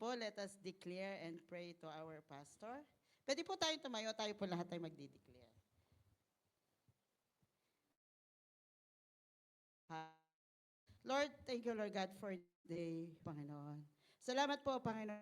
po, let us declare and pray to our pastor. Pwede po tayong tumayo, tayo po lahat tayo magdi-declare. Lord, thank you, Lord God, for the day, Panginoon. Salamat po, Panginoon.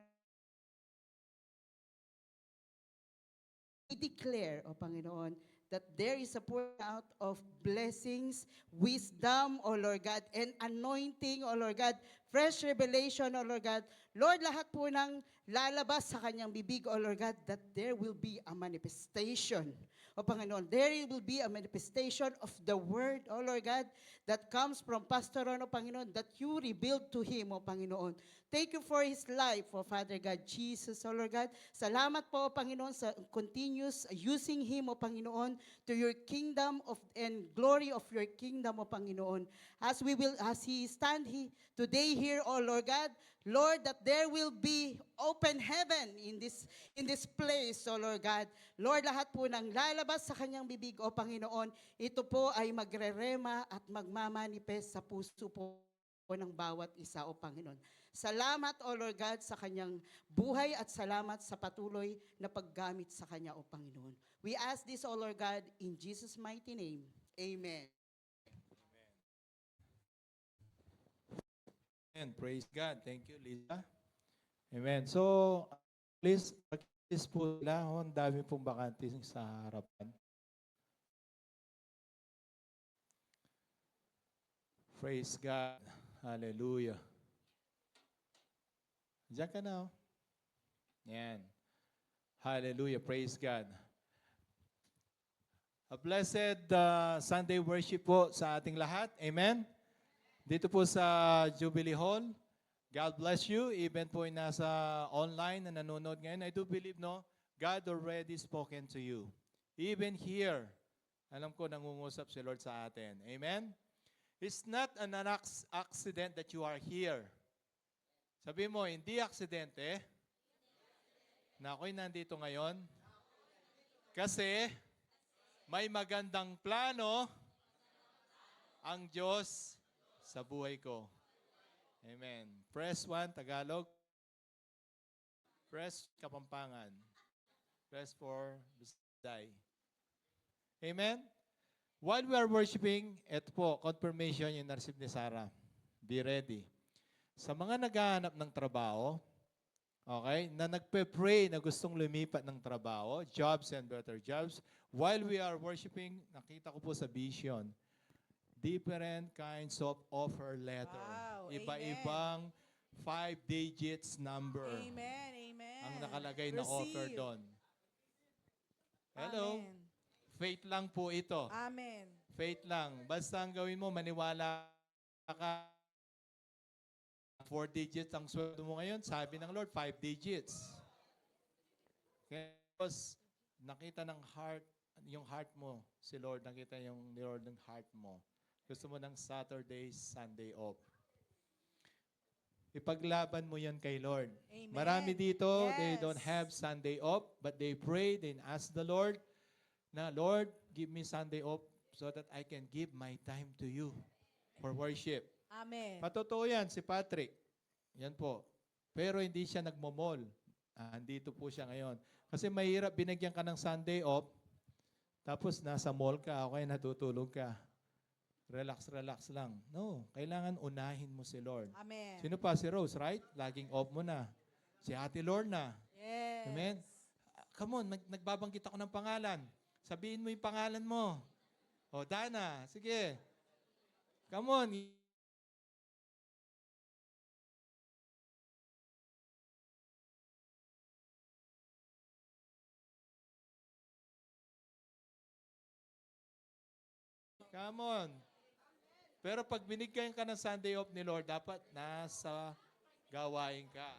We declare, O Panginoon, that there is a pour out of blessings, wisdom, O Lord God, and anointing, O Lord God, fresh revelation, O Lord God. Lord, lahat po ng lalabas sa kanyang bibig, O Lord God, that there will be a manifestation, O Panginoon. There will be a manifestation of the word, O Lord God, that comes from Pastor Ron, O Panginoon, that you revealed to him, O Panginoon. Thank you for his life, O Father God, Jesus, O Lord God. Salamat po, O Panginoon, sa continuous using him, O Panginoon, to your kingdom of and glory of your kingdom, O Panginoon. As he stand today here, O Lord God, Lord, that there will be open heaven in this place, O Lord God. Lord, lahat po ng lalabas sa kanyang bibig, O Panginoon, ito po ay magrerema at magmamanifest sa puso po ng bawat isa, O Panginoon. Salamat, O Lord God, sa kanyang buhay at salamat sa patuloy na paggamit sa kanya, O Panginoon. We ask this, O Lord God, in Jesus' mighty name. Amen. And praise God. Thank you, Lisa. Amen. So, please po sila. Ang dami pong bakante sa harapan. Praise God. Hallelujah. Diyan ka na. Yan. Hallelujah. Praise God. A blessed Sunday worship po sa ating lahat. Amen. Dito po sa Jubilee Hall. God bless you. Even po yung nasa online na nanonood ngayon, I do believe, no, God already spoken to you. Even here, alam ko nangungusap si Lord sa atin. Amen? It's not an accident that you are here. Sabi mo, hindi aksidente na ako'y nandito ngayon kasi may magandang plano ang Diyos sa buhay ko. Amen. Press 1, Tagalog. Press Kapampangan. Press 4, Bisday. Amen? While we are worshiping, ito po, confirmation yung nareceive ni Sarah. Be ready. Sa mga naghahanap ng trabaho, okay, na nagpe-pray na gustong lumipat ng trabaho, jobs and better jobs, while we are worshiping, nakita ko po sa vision, different kinds of offer letter. Wow, Iba-ibang 5 digits number. Amen, amen. Ang nakalagay na offer Receive. doon. Hello? Amen. Faith lang po ito. Amen. Faith lang. Basta ang gawin mo, maniwala ka. 4 digits ang sweldo mo ngayon. Sabi ng Lord, 5 digits. Because nakita ng heart, yung heart mo, si Lord, nakita yung Lord ng heart mo. Gusto mo ng Saturday, Sunday off. Ipaglaban mo yan kay Lord. Amen. Marami dito, they Yes. don't have Sunday off, but they pray, they ask the Lord, na Lord, give me Sunday off so that I can give my time to you for worship. Amen. Patotoo yan, si Patrick. Yan po. Pero hindi siya nagmomol. Andito po siya ngayon. Kasi mahirap binigyan ka ng Sunday off, tapos nasa mall ka, okay, natutulog ka. Relax, relax lang. No, kailangan unahin mo si Lord. Amen. Sino pa? Si Rose, right? Laging off mo na. Si Ate Lorna. Yes. Amen? Come on, nagbabanggit ako ng pangalan. Sabihin mo yung pangalan mo. O, Dana, sige. Come on. Come on. Pero pag binigyan ka ng Sunday off ni Lord, dapat nasa gawain ka.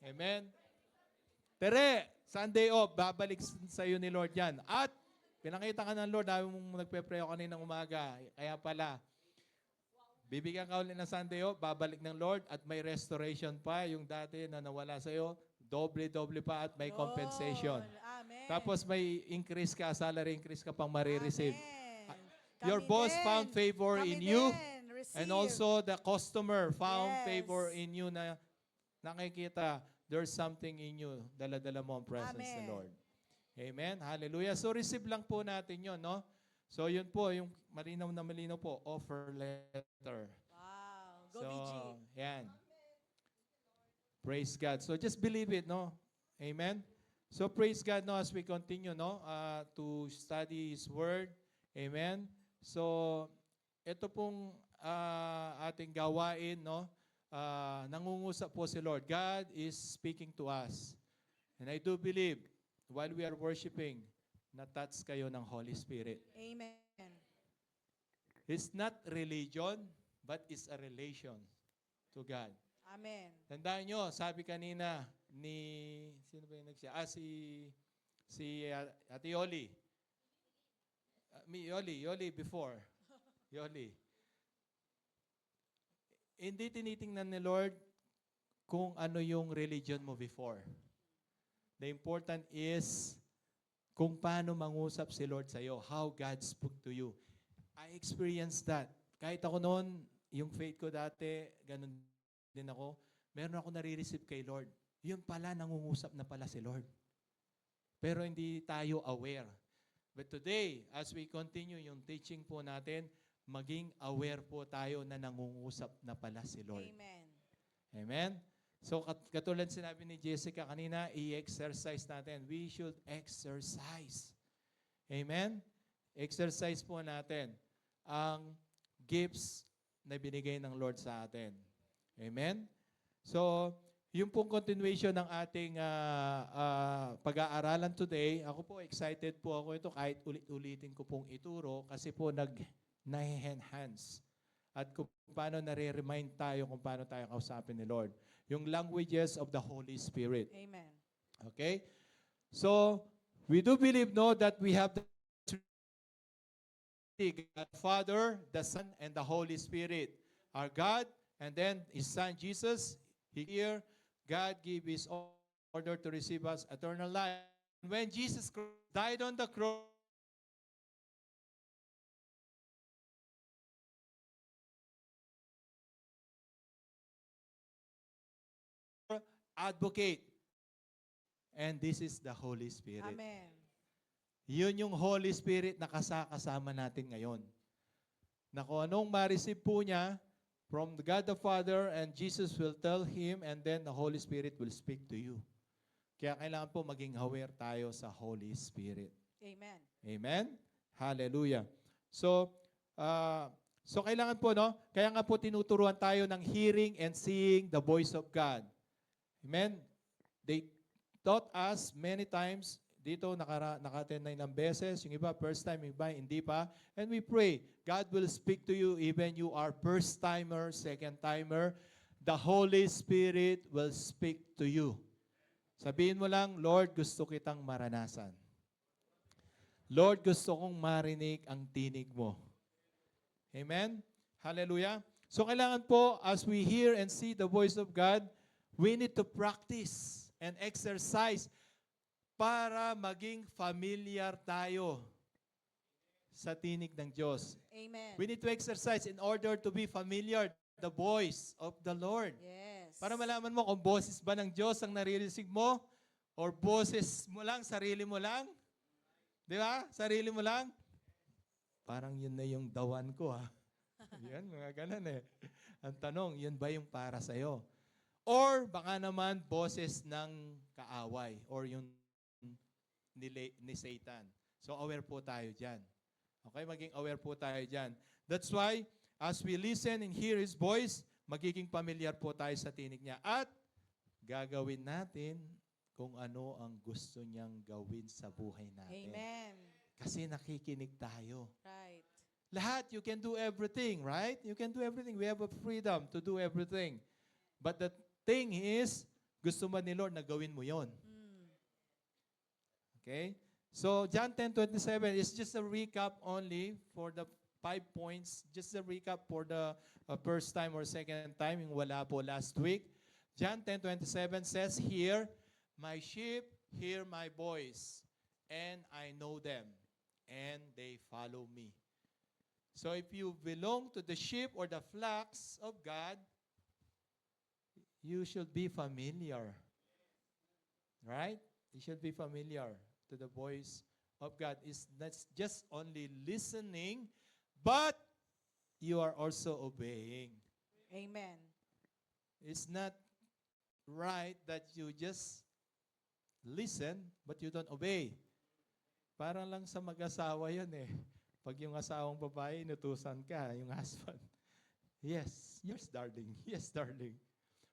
Amen? Tere, Sunday off, babalik sa iyo ni Lord yan. At pinakita ka ng Lord, dahil mong nagpe-pray ako kaninang umaga. Kaya pala, bibigyan ka ulit ng Sunday off, babalik ng Lord, at may restoration pa. Yung dati na nawala sa iyo, doble-doble pa at may compensation. Amen. Tapos may increase ka, salary increase ka pang marireceive. Amen. Your Kami boss din. found favor Kami in you. din. receive. And also the customer found Yes. favor in you na nakikita there's something in you. Dala-dala mo ang presence ni Amen. Lord. Amen. Hallelujah. So receive lang po natin yun, no? So yun po, yung malinaw na malinaw po, offer letter. Wow. Go So, BG. yan. Praise God. So just believe it, no? Amen. So praise God, no, as we continue, no, to study His Word. Amen. So ito pong ating gawain, no, nangungusap po si Lord. God is speaking to us. And I do believe, while we are worshiping, na-touch kayo ng Holy Spirit. Amen. It's not religion, but it's a relation to God. Amen. Tandaan nyo, sabi kanina ni, sino ba yung nagsiya? Si Ate Yoli. Yoli before. Yoli. Hindi tinitingnan ni Lord kung ano yung religion mo before. The important is kung paano mangusap si Lord sa'yo, how God spoke to you. I experienced that. Kahit ako noon, yung faith ko dati, ganun din ako, meron ako nare-receive kay Lord. Yun pala, nangungusap na pala si Lord. Pero hindi tayo aware. But today, as we continue yung teaching po natin, maging aware po tayo na nangungusap na pala si Lord. Amen. Amen? So katulad sinabi ni Jessica kanina, i-exercise natin. We should exercise. Amen? Exercise po natin ang gifts na binigay ng Lord sa atin. Amen? So, yung pong continuation ng ating pag-aaralan today, ako po excited po ako ito kahit ulit-ulitin ko pong ituro kasi po na-enhance at kung paano nare-remind tayo kung paano tayo kausapin ni Lord. Yung languages of the Holy Spirit. Amen. Okay? So, we do believe, no, that we have the God, Father, the Son, and the Holy Spirit. Our God, and then His Son, Jesus, here, God gave His order to receive us eternal life. When Jesus died on the cross, advocate. And this is the Holy Spirit. Amen. Yun yung Holy Spirit na kasama natin ngayon. Na kung anong ma-receive po niya from the God the Father, and Jesus will tell Him, and then the Holy Spirit will speak to you. Kaya kailangan po maging aware tayo sa Holy Spirit. Amen. Amen? Hallelujah. So kailangan po, no? Kaya nga po tinuturuan tayo ng hearing and seeing the voice of God. Amen? They taught us many times, dito naka-attend na ilang beses, yung iba first time, yung iba hindi pa. And we pray, God will speak to you even you are first timer, second timer. The Holy Spirit will speak to you. Sabihin mo lang, Lord, gusto kitang maranasan. Lord, gusto kong marinig ang tinig mo. Amen? Hallelujah. So kailangan po, as we hear and see the voice of God, we need to practice and exercise para maging familiar tayo sa tinig ng Diyos. Amen. We need to exercise in order to be familiar the voice of the Lord. Yes. Para malaman mo kung boses ba ng Diyos ang naririnig mo or boses mo lang, sarili mo lang. Di ba? Sarili mo lang. Parang yun na yung dawan ko, ha? Yan, mga ganun eh. Ang tanong, yun ba yung para sa'yo? Or baka naman boses ng kaaway or yung ni Satan. So aware po tayo dyan. Okay, maging aware po tayo dyan. That's why, as we listen and hear His voice, magiging familiar po tayo sa tinig niya. At gagawin natin kung ano ang gusto niyang gawin sa buhay natin. Amen. Kasi nakikinig tayo. Right. Lahat, you can do everything, right? You can do everything. We have a freedom to do everything. But the thing is, gusto man ni Lord na gawin mo yon. Okay? So, John 10:27 is just a recap only for the 5 points. Just a recap for the first time or second time, yung wala po last week. John 10:27 says here, "My sheep hear my voice, and I know them, and they follow me." So if you belong to the sheep or the flocks of God, you should be familiar. Right? You should be familiar to the voice of God. It's not just only listening, but you are also obeying. Amen. It's not right that you just listen, but you don't obey. Parang lang sa mag-asawa yun eh. Pag yung asawang babae, inutusan ka, yung husband. Yes, yes, darling. Yes, darling.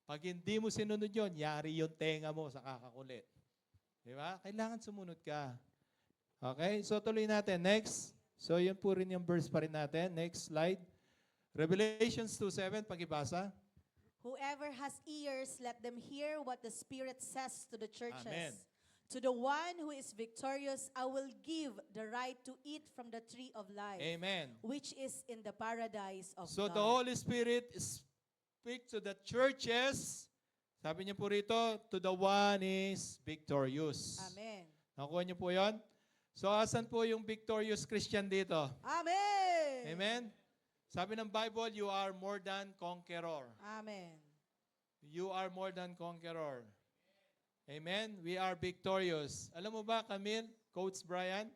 Pag hindi mo sinunod yun, yari yung tenga mo sa kakakulit. Di ba? Kailangan sumunod ka. Okay? So tuloy natin. Next. So yun po rin yung verse pa rin natin. Next slide. Revelations 2:7, pag-ibasa. Whoever has ears, let them hear what the Spirit says to the churches. Amen. To the one who is victorious, I will give the right to eat from the tree of life, Amen. which is in the paradise of So God. the Holy Spirit speaks to the churches. Sabi niyo po rito, to the one is victorious. Amen. Nakuha niyo po yon? So asan po yung victorious Christian dito? Amen. Amen? Sabi ng Bible, you are more than conqueror. Amen. You are more than conqueror. Amen? We are victorious. Alam mo ba, Camille, Coach Brian,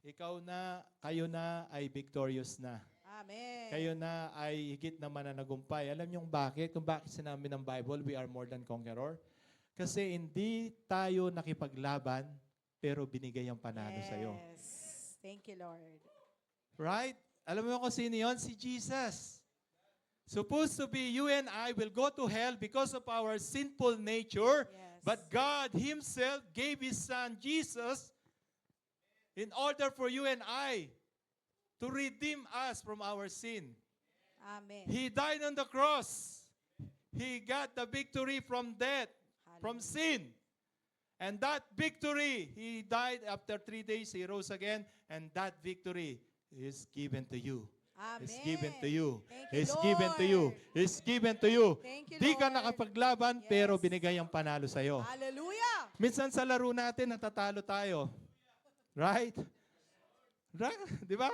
kayo na ay victorious na. Amen. Kayo na ay higit na mananagumpay. Alam niyo bakit? Kung bakit sinabi ng Bible, we are more than conqueror? Kasi hindi tayo nakipaglaban, pero binigay ang panalo sa'yo. Yes. Thank you, Lord. Right? Alam mo kung sino yun? Si Jesus. Supposed to be you and I will go to hell because of our sinful nature. Yes. But God Himself gave His Son Jesus in order for you and I to redeem us from our sin. Amen. He died on the cross. He got the victory from death, from sin. And that victory, He died after 3 days, He rose again, and that victory is given to you. Amen. It's given to you. Thank you, It's given to you. Lord. It's given to you. Thank you, Di ka Lord. nakapaglaban, Yes. pero binigay ang panalo sa'yo. Hallelujah. Minsan sa laro natin, natatalo tayo. Right? Right? Di ba?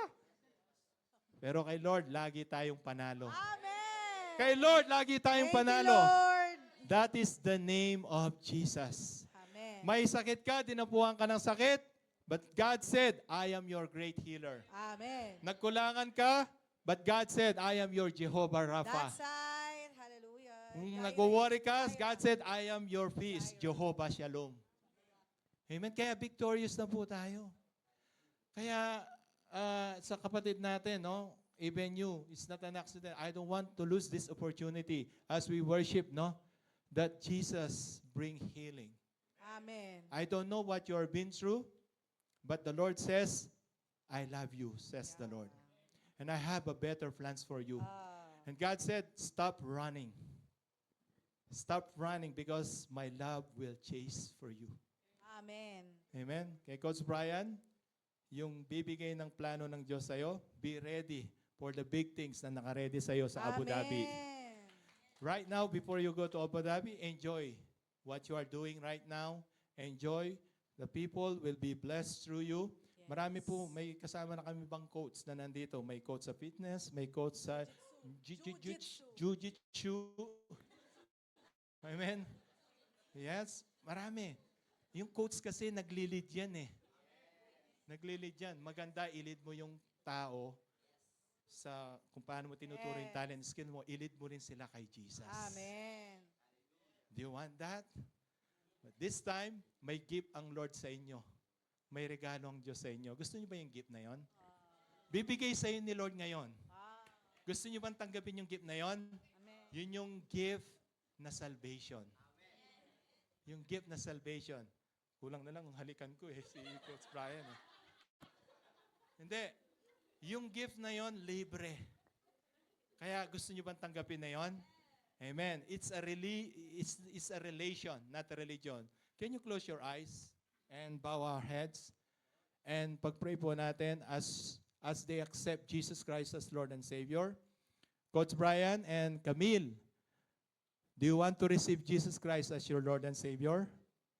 Pero kay Lord, lagi tayong panalo. Amen. Kay Lord, lagi tayong Thank panalo. you, Lord. That is the name of Jesus. Amen. May sakit ka, dinapuhan ka ng sakit, but God said, I am your great healer. Amen. Nagkulangan ka, but God said, I am your Jehovah Rapha. That's right. Hallelujah. Kung Jireh. nag-worry ka, Jireh. God said, I am your peace, Jehovah Shalom. Amen? Kaya victorious na po tayo. Kaya sa kapatid natin, no, even you, it's not an accident. I don't want to lose this opportunity as we worship, no, that Jesus bring healing. Amen. I don't know what you are been through, but the Lord says, I love you, says the Lord. And I have a better plans for you. And God said, stop running. Stop running because my love will chase for you. Amen. Amen? Kay Coach Brian, yung bibigay ng plano ng Diyos sa'yo, be ready for the big things na nakaredy sa'yo sa Abu Dhabi. Amen. Right now, before you go to Abu Dhabi, enjoy what you are doing right now. Enjoy. The people will be blessed through you. Yes. Marami po, may kasama na kami bang coach na nandito. May coach sa fitness, may coach sa jiu-jitsu. Amen? Yes, marami. Yung coach kasi nagli-lead yan eh. Nagli-lead yan. Maganda, i-lead mo yung tao sa kung paano mo tinuturo yung Yes. talent skill mo, i-lead mo rin sila kay Jesus. Amen. Do you want that? But this time, may gift ang Lord sa inyo. May regalo ang Diyos sa inyo. Gusto niyo ba yung gift na yon? Bibigay sa inyo ni Lord ngayon. Gusto niyo bang tanggapin yung gift na yon? Amen. Yun yung gift na salvation. Yung gift na salvation. Kulang na lang ang halikan ko eh, si Coach Brian eh. Hindi. Yung gift na yon libre. Kaya gusto niyo bang tanggapin na yon? Amen. It's a relation, not a religion. Can you close your eyes and bow our heads? And pag-pray po natin as they accept Jesus Christ as Lord and Savior. Coach Brian and Camille, do you want to receive Jesus Christ as your Lord and Savior?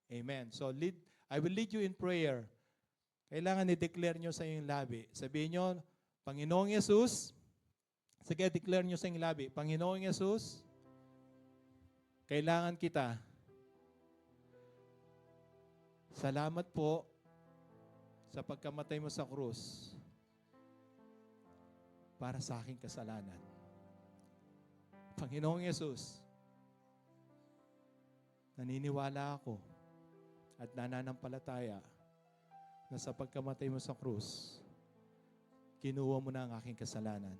Amen. So I will lead you in prayer. Kailangan i-declare nyo sa inyong labi. Sabihin nyo, Panginoong Yesus, sige, declare nyo sa inyong labi, Panginoong Yesus, kailangan kita. Salamat po sa pagkamatay mo sa krus para sa aking kasalanan. Panginoong Yesus, naniniwala ako at nananampalataya na sa pagkamatay mo sa krus, kinuha mo na ang aking kasalanan.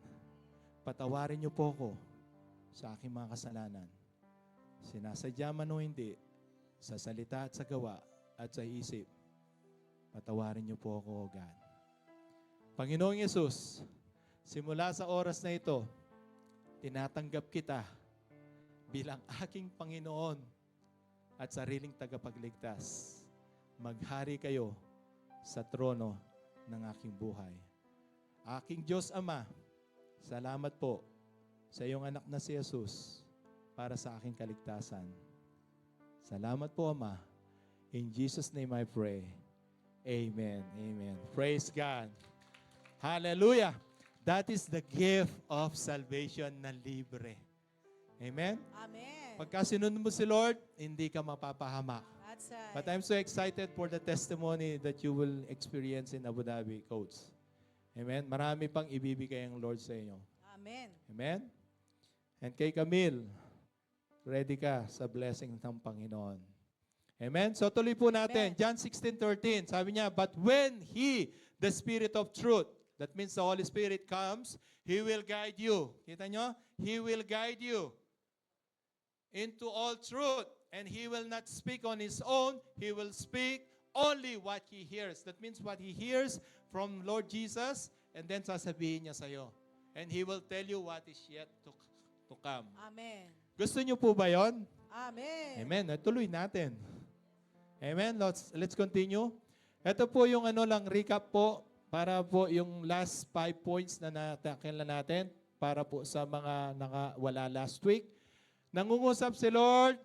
Patawarin niyo po ako sa aking mga kasalanan. Sinasadya man o hindi, sa salita at sa gawa at sa isip, patawarin niyo po ako, O God. Panginoong Yesus, simula sa oras na ito, tinatanggap kita bilang aking Panginoon at sariling tagapagligtas. Maghari kayo sa trono ng aking buhay. Aking Diyos Ama, salamat po sa iyong anak na si Jesus para sa aking kaligtasan. Salamat po, Ama. In Jesus' name I pray. Amen. Amen. Praise God. Hallelujah. That is the gift of salvation na libre. Amen? Amen. Pagka sinunod mo si Lord, hindi ka mapapahamak. That's right. But I'm so excited for the testimony that you will experience in Abu Dhabi, Coach. Amen? Marami pang ibibigay ang Lord sa inyo. Amen. Amen? And kay Camille, ready ka sa blessing ng Panginoon. Amen? So tuloy po natin. Amen. John 16:13, sabi niya, but when He, the Spirit of truth, that means the Holy Spirit comes, He will guide you. Kita nyo? He will guide you into all truth. And He will not speak on His own. He will speak only what He hears. That means what He hears from Lord Jesus, and then sasabihin niya sa'yo. And He will tell you what is yet to come. Amen. Gusto niyo po ba yon? Amen. Amen. Tuloy natin. Amen. Let's continue. Ito po yung recap po para po yung last 5 points na natakilan natin para po sa mga nakawala last week. Nangungusap si Lord.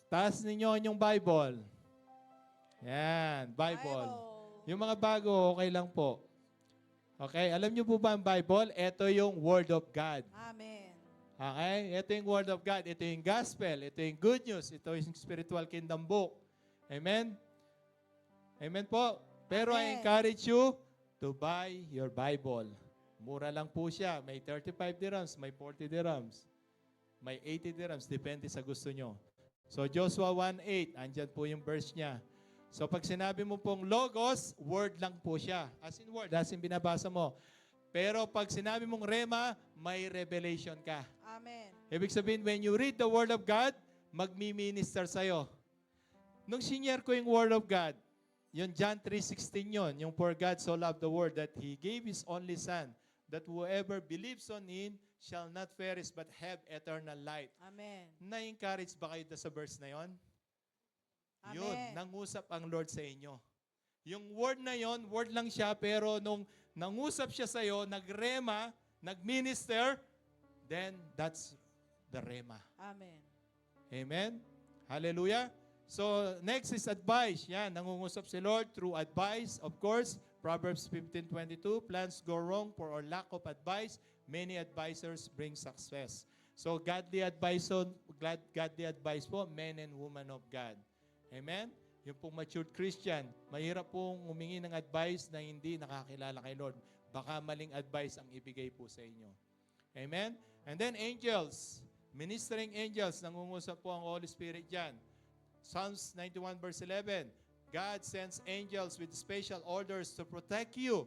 Taas ninyo yung Bible. Yan, Bible. Yung mga bago, okay lang po. Okay, alam niyo po ba ang Bible? Ito yung Word of God. Amen. Okay? Ito yung Word of God. Ito yung Gospel. Ito yung Good News. Ito yung Spiritual Kingdom Book. Amen? Amen po. Pero I Amen. encourage you to buy your Bible. Mura lang po siya. May 35 dirhams, may 40 dirhams, may 80 dirhams. Depende sa gusto nyo. So Joshua 1:8, andyan po yung verse niya. So pag sinabi mo pong logos, word lang po siya. As in word, as in binabasa mo. Pero pag sinabi mong rema, may revelation ka. Amen. Ibig sabihin, when you read the Word of God, magmi-minister sa'yo. Nung senior ko yung Word of God, yung John 3:16 yun, yung for God so loved the world that He gave His only Son, that whoever believes on Him shall not perish but have eternal life. Amen. Na-encourage ba kayo sa verse na yon? Amen. Yun, nangusap ang Lord sa inyo. Yung word na yon, word lang siya, pero nung nangusap siya sa iyo, nagrema, nagminister, then that's the rema. Amen. Amen? Hallelujah? So, next is advice. Yan, nangungusap si Lord through advice. Of course, Proverbs 15:22, plans go wrong for our lack of advice. Many advisors bring success. So, godly advice po, men and women of God. Amen? Yung pong matured Christian, mahirap pong humingi ng advice na hindi nakakilala kay Lord. Baka maling advice ang ibigay po sa inyo. Amen? And then angels, ministering angels, nangungusap po ang Holy Spirit dyan. Psalms 91 verse 11, God sends angels with special orders to protect you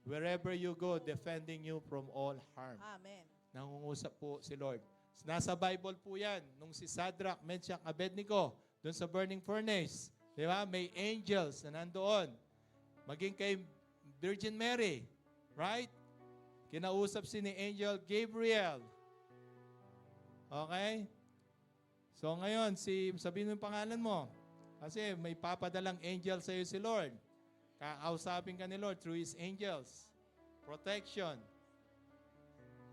wherever you go, defending you from all harm. Amen. Nangungusap po si Lord. Nasa Bible po yan, nung si Shadrach, Meshach, Abednego, doon sa burning furnace. Di ba? May angels na nandoon. Maging kay Virgin Mary. Right? Kinausap si ni Angel Gabriel. Okay? So ngayon, sabihin mo yung pangalan mo. Kasi may papadalang angel sa iyo si Lord. Kakausapin ka ni Lord through His angels. Protection.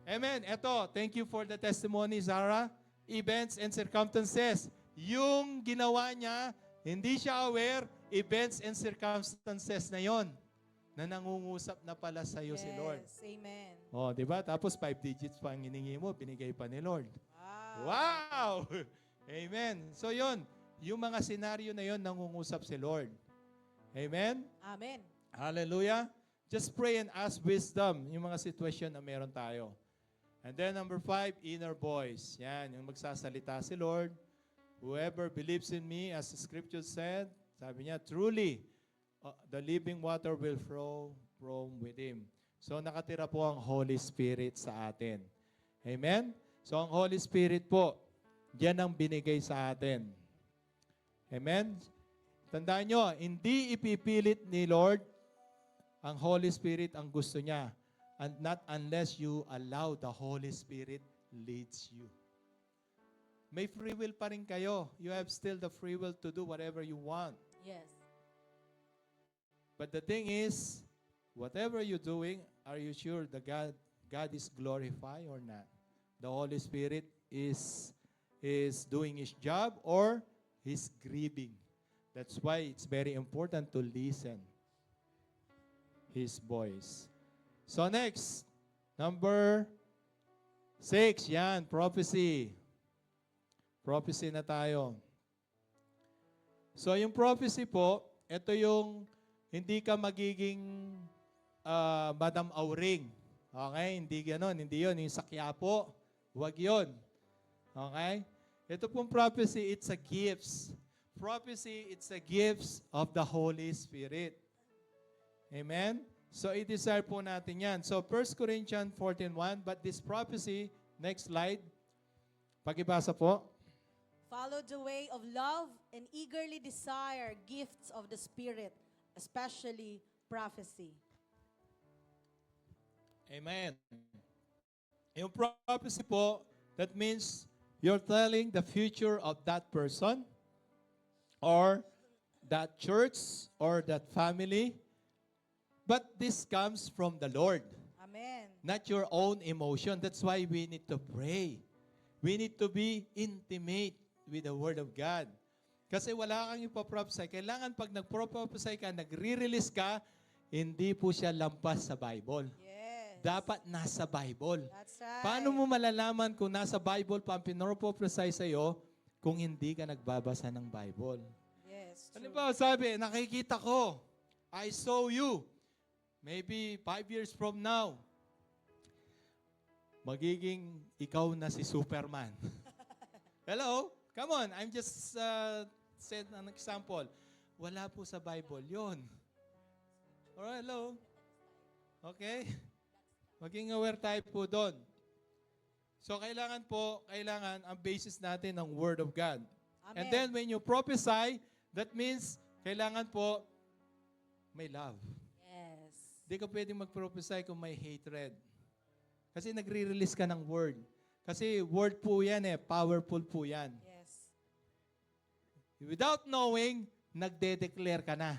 Amen. Eto, thank you for the testimony, Zara. Events and circumstances. Yung ginawa niya, hindi siya aware, events and circumstances na yon. na nangungusap na pala sa iyo si Lord. Yes. Amen. Oh, di ba? Tapos 5 digits pa ang hiningi mo, binigay pa ni Lord. Wow. Wow! Amen. So yun, yung mga senaryo na yun, nangungusap si Lord. Amen? Amen. Hallelujah. Just pray and ask wisdom, yung mga sitwasyon na meron tayo. And then number 5, inner voice. Yan, yung magsasalita si Lord. Whoever believes in me, as the scripture said, sabi niya, truly, the living water will flow from within. So nakatira po ang Holy Spirit sa atin. Amen? So ang Holy Spirit po, yan ang binigay sa atin. Amen? Tandaan nyo, hindi ipipilit ni Lord ang Holy Spirit ang gusto niya. And not unless you allow the Holy Spirit leads you. May free will pa rin kayo. You have still the free will to do whatever you want. Yes. But the thing is, whatever you're doing, are you sure that God is glorified or not? The Holy Spirit is doing His job or He's grieving. That's why it's very important to listen His voice. So next, number 6, yan, prophecy. Prophecy na tayo. So yung prophecy po, ito yung hindi ka magiging Madam Auring. Okay? Hindi ganon. Hindi yun. Yung sakya po. Huwag yun. Okay? Ito pong prophecy, it's a gifts. Prophecy, it's a gifts of the Holy Spirit. Amen? So, i-desire po natin yan. So, 1 Corinthians 14:1, but this prophecy, next slide, pakibasa po. Follow the way of love and eagerly desire gifts of the Spirit, especially prophecy. Amen. Yung prophecy po, that means you're telling the future of that person or that church or that family. But this comes from the Lord, Amen. not your own emotion. That's why we need to pray. We need to be intimate with the Word of God. Kasi wala kang ipaprophesy. Kailangan pag nagprophesy ka, nagre-release ka, hindi po siya lampas sa Bible. Yes. Dapat nasa Bible. That's right. Paano mo malalaman kung nasa Bible pa ang pinroprophesy sa'yo kung hindi ka nagbabasa ng Bible? Yes. Ano True. ba sabi, nakikita ko, I saw you. Maybe 5 years from now, magiging ikaw na si Superman. Hello? Come on, I'm just said an example. Wala po sa Bible yon. Alright, hello? Okay? Maging aware tayo po doon. So, kailangan ang basis natin ng Word of God. Amen. And then, when you prophesy, that means, kailangan po, may love. Yes. Hindi ka pwedeng mag-prophesy kung may hatred. Kasi nagre-release ka ng Word. Kasi Word po yan powerful po yan. Yes. Without knowing, nagde-declare ka na.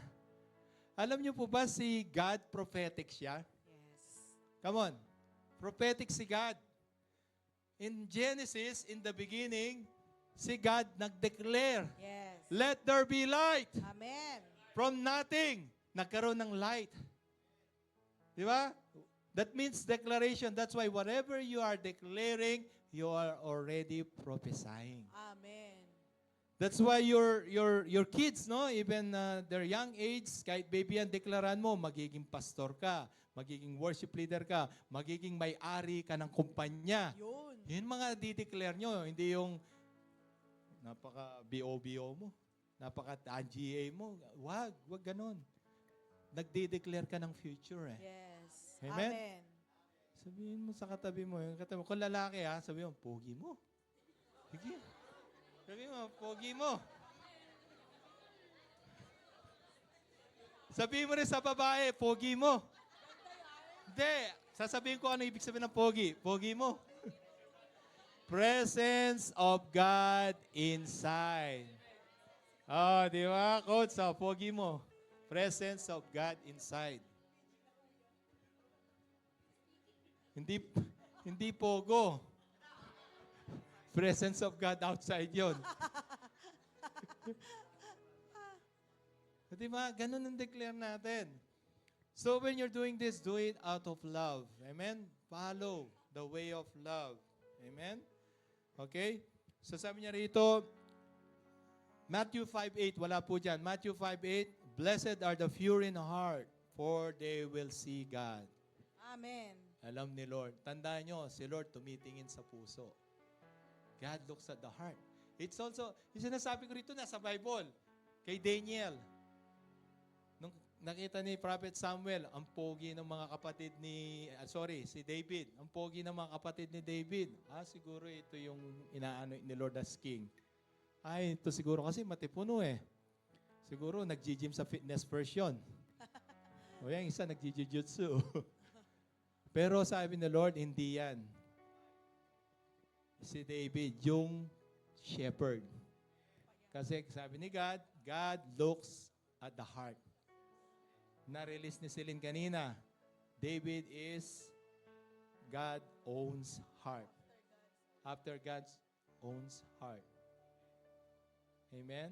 Alam niyo po ba si God prophetic siya? Yes. Come on. Prophetic si God. In Genesis, in the beginning, si God nag-declare, Yes. let there be light. Amen. From nothing, nagkaroon ng light. Di ba? That means declaration. That's why whatever you are declaring, you are already prophesying. Amen. That's why your kids, no, even their young age, kahit baby yan, deklaran mo, magiging pastor ka, magiging worship leader ka, magiging may-ari ka ng kumpanya. Yun. Yun mga di-declare nyo, hindi yung napaka-BOBO mo, napaka-GA mo. Wag ganon. Nagdi-declare ka ng future Yes. Amen? Amen. Sabihin mo sa katabi mo, kung lalaki sabihin mo, pogi mo. Sige. Sabihin mo, pogi mo. Sabihin mo rin sa babae, pogi mo. Hindi. Sasabihin ko ano ibig sabihin ng pogi. Pogi mo. Presence of God inside. Oh, di ba? Coach, pogi mo. Presence of God inside. Hindi pogo. Presence of God outside yon. Di ba? Ganun ang declare natin. So when you're doing this, do it out of love. Amen? Follow the way of love. Amen? Okay? So sabi niya rito, Matthew 5:8, wala po dyan. Matthew 5:8, blessed are the pure in heart, for they will see God. Amen. Alam ni Lord. Tandaan nyo, si Lord tumitingin sa puso. God looks at the heart. It's also, yung sinasabi ko rito nasa Bible, kay Daniel. Nung nakita ni Prophet Samuel, ang pogi ng mga kapatid si David. Ang pogi ng mga kapatid ni David. Siguro ito yung inaano ni Lord as king. Ito siguro kasi matipuno eh. Siguro nag-gym sa fitness version. O yung isa nag-jiu-jitsu. Pero sabi ni Lord, hindi yan. Si David, yung shepherd. Kasi sabi ni God, God looks at the heart. Na-release ni Celine kanina, David is God owns heart. After God's owns heart. Amen?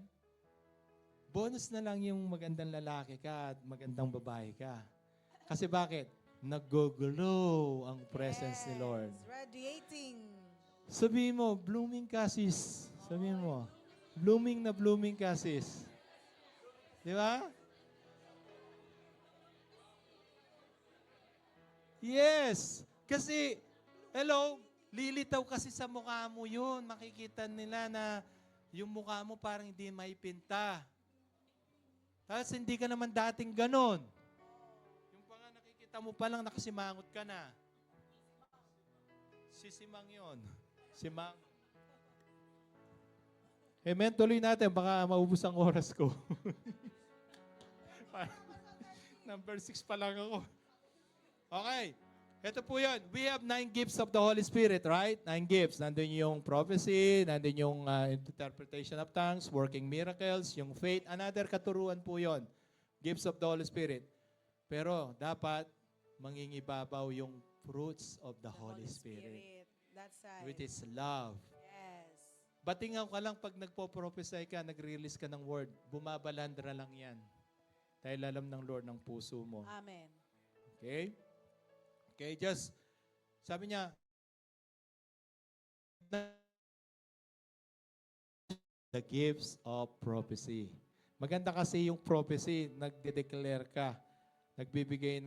Bonus na lang yung magandang lalaki ka at magandang babae ka. Kasi bakit? Nag-glow ang presence ni Lord. Radiating. Sabihin mo, blooming ka sis. Sabihin mo, blooming na blooming ka sis. Di ba? Yes. Kasi, hello, lilitaw kasi sa mukha mo yun. Makikita nila na yung mukha mo parang hindi maipinta. Tapos hindi ka naman dating ganon. Yung pa nga nakikita mo palang nakasimangot ka na. Sisimang yun. Simang. Amen. Tuloy natin. Baka maubos ang oras ko. Number 6 pa lang ako. Okay. Ito po yun. We have 9 gifts of the Holy Spirit, right? 9 gifts. Nandun yung prophecy, nandun yung interpretation of tongues, working miracles, yung faith. Another katuruan po yun. Gifts of the Holy Spirit. Pero dapat mangingibabaw yung fruits of the Holy Spirit. That's right. Which is love. Yes. Batingaw ka lang pag nagpo-prophesy ka, nag-release ka ng word. Bumabalandra lang yan. Dahil alam ng Lord ng puso mo. Amen. Okay? Okay, just, sabi niya, the gifts of prophecy. Maganda kasi yung prophecy, nagde-declare ka, nagbibigay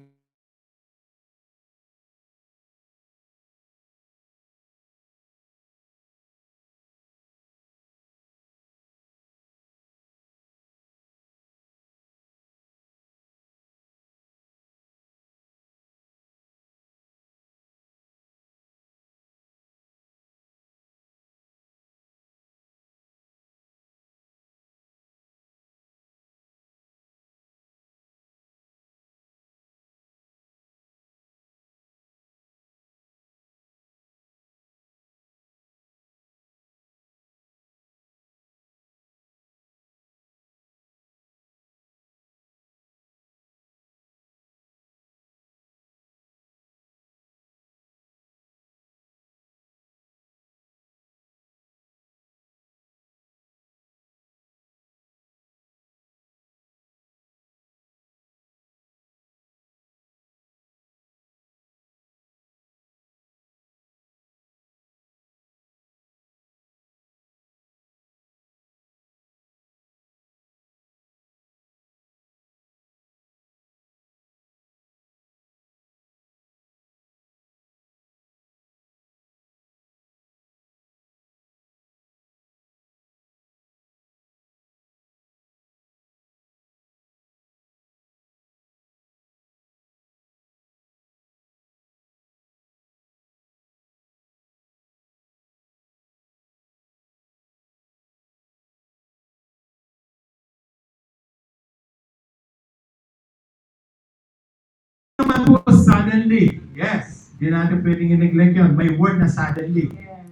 naman po suddenly. Yes. Hindi natin pwedeng i-neglect yun. May word na suddenly. Yes.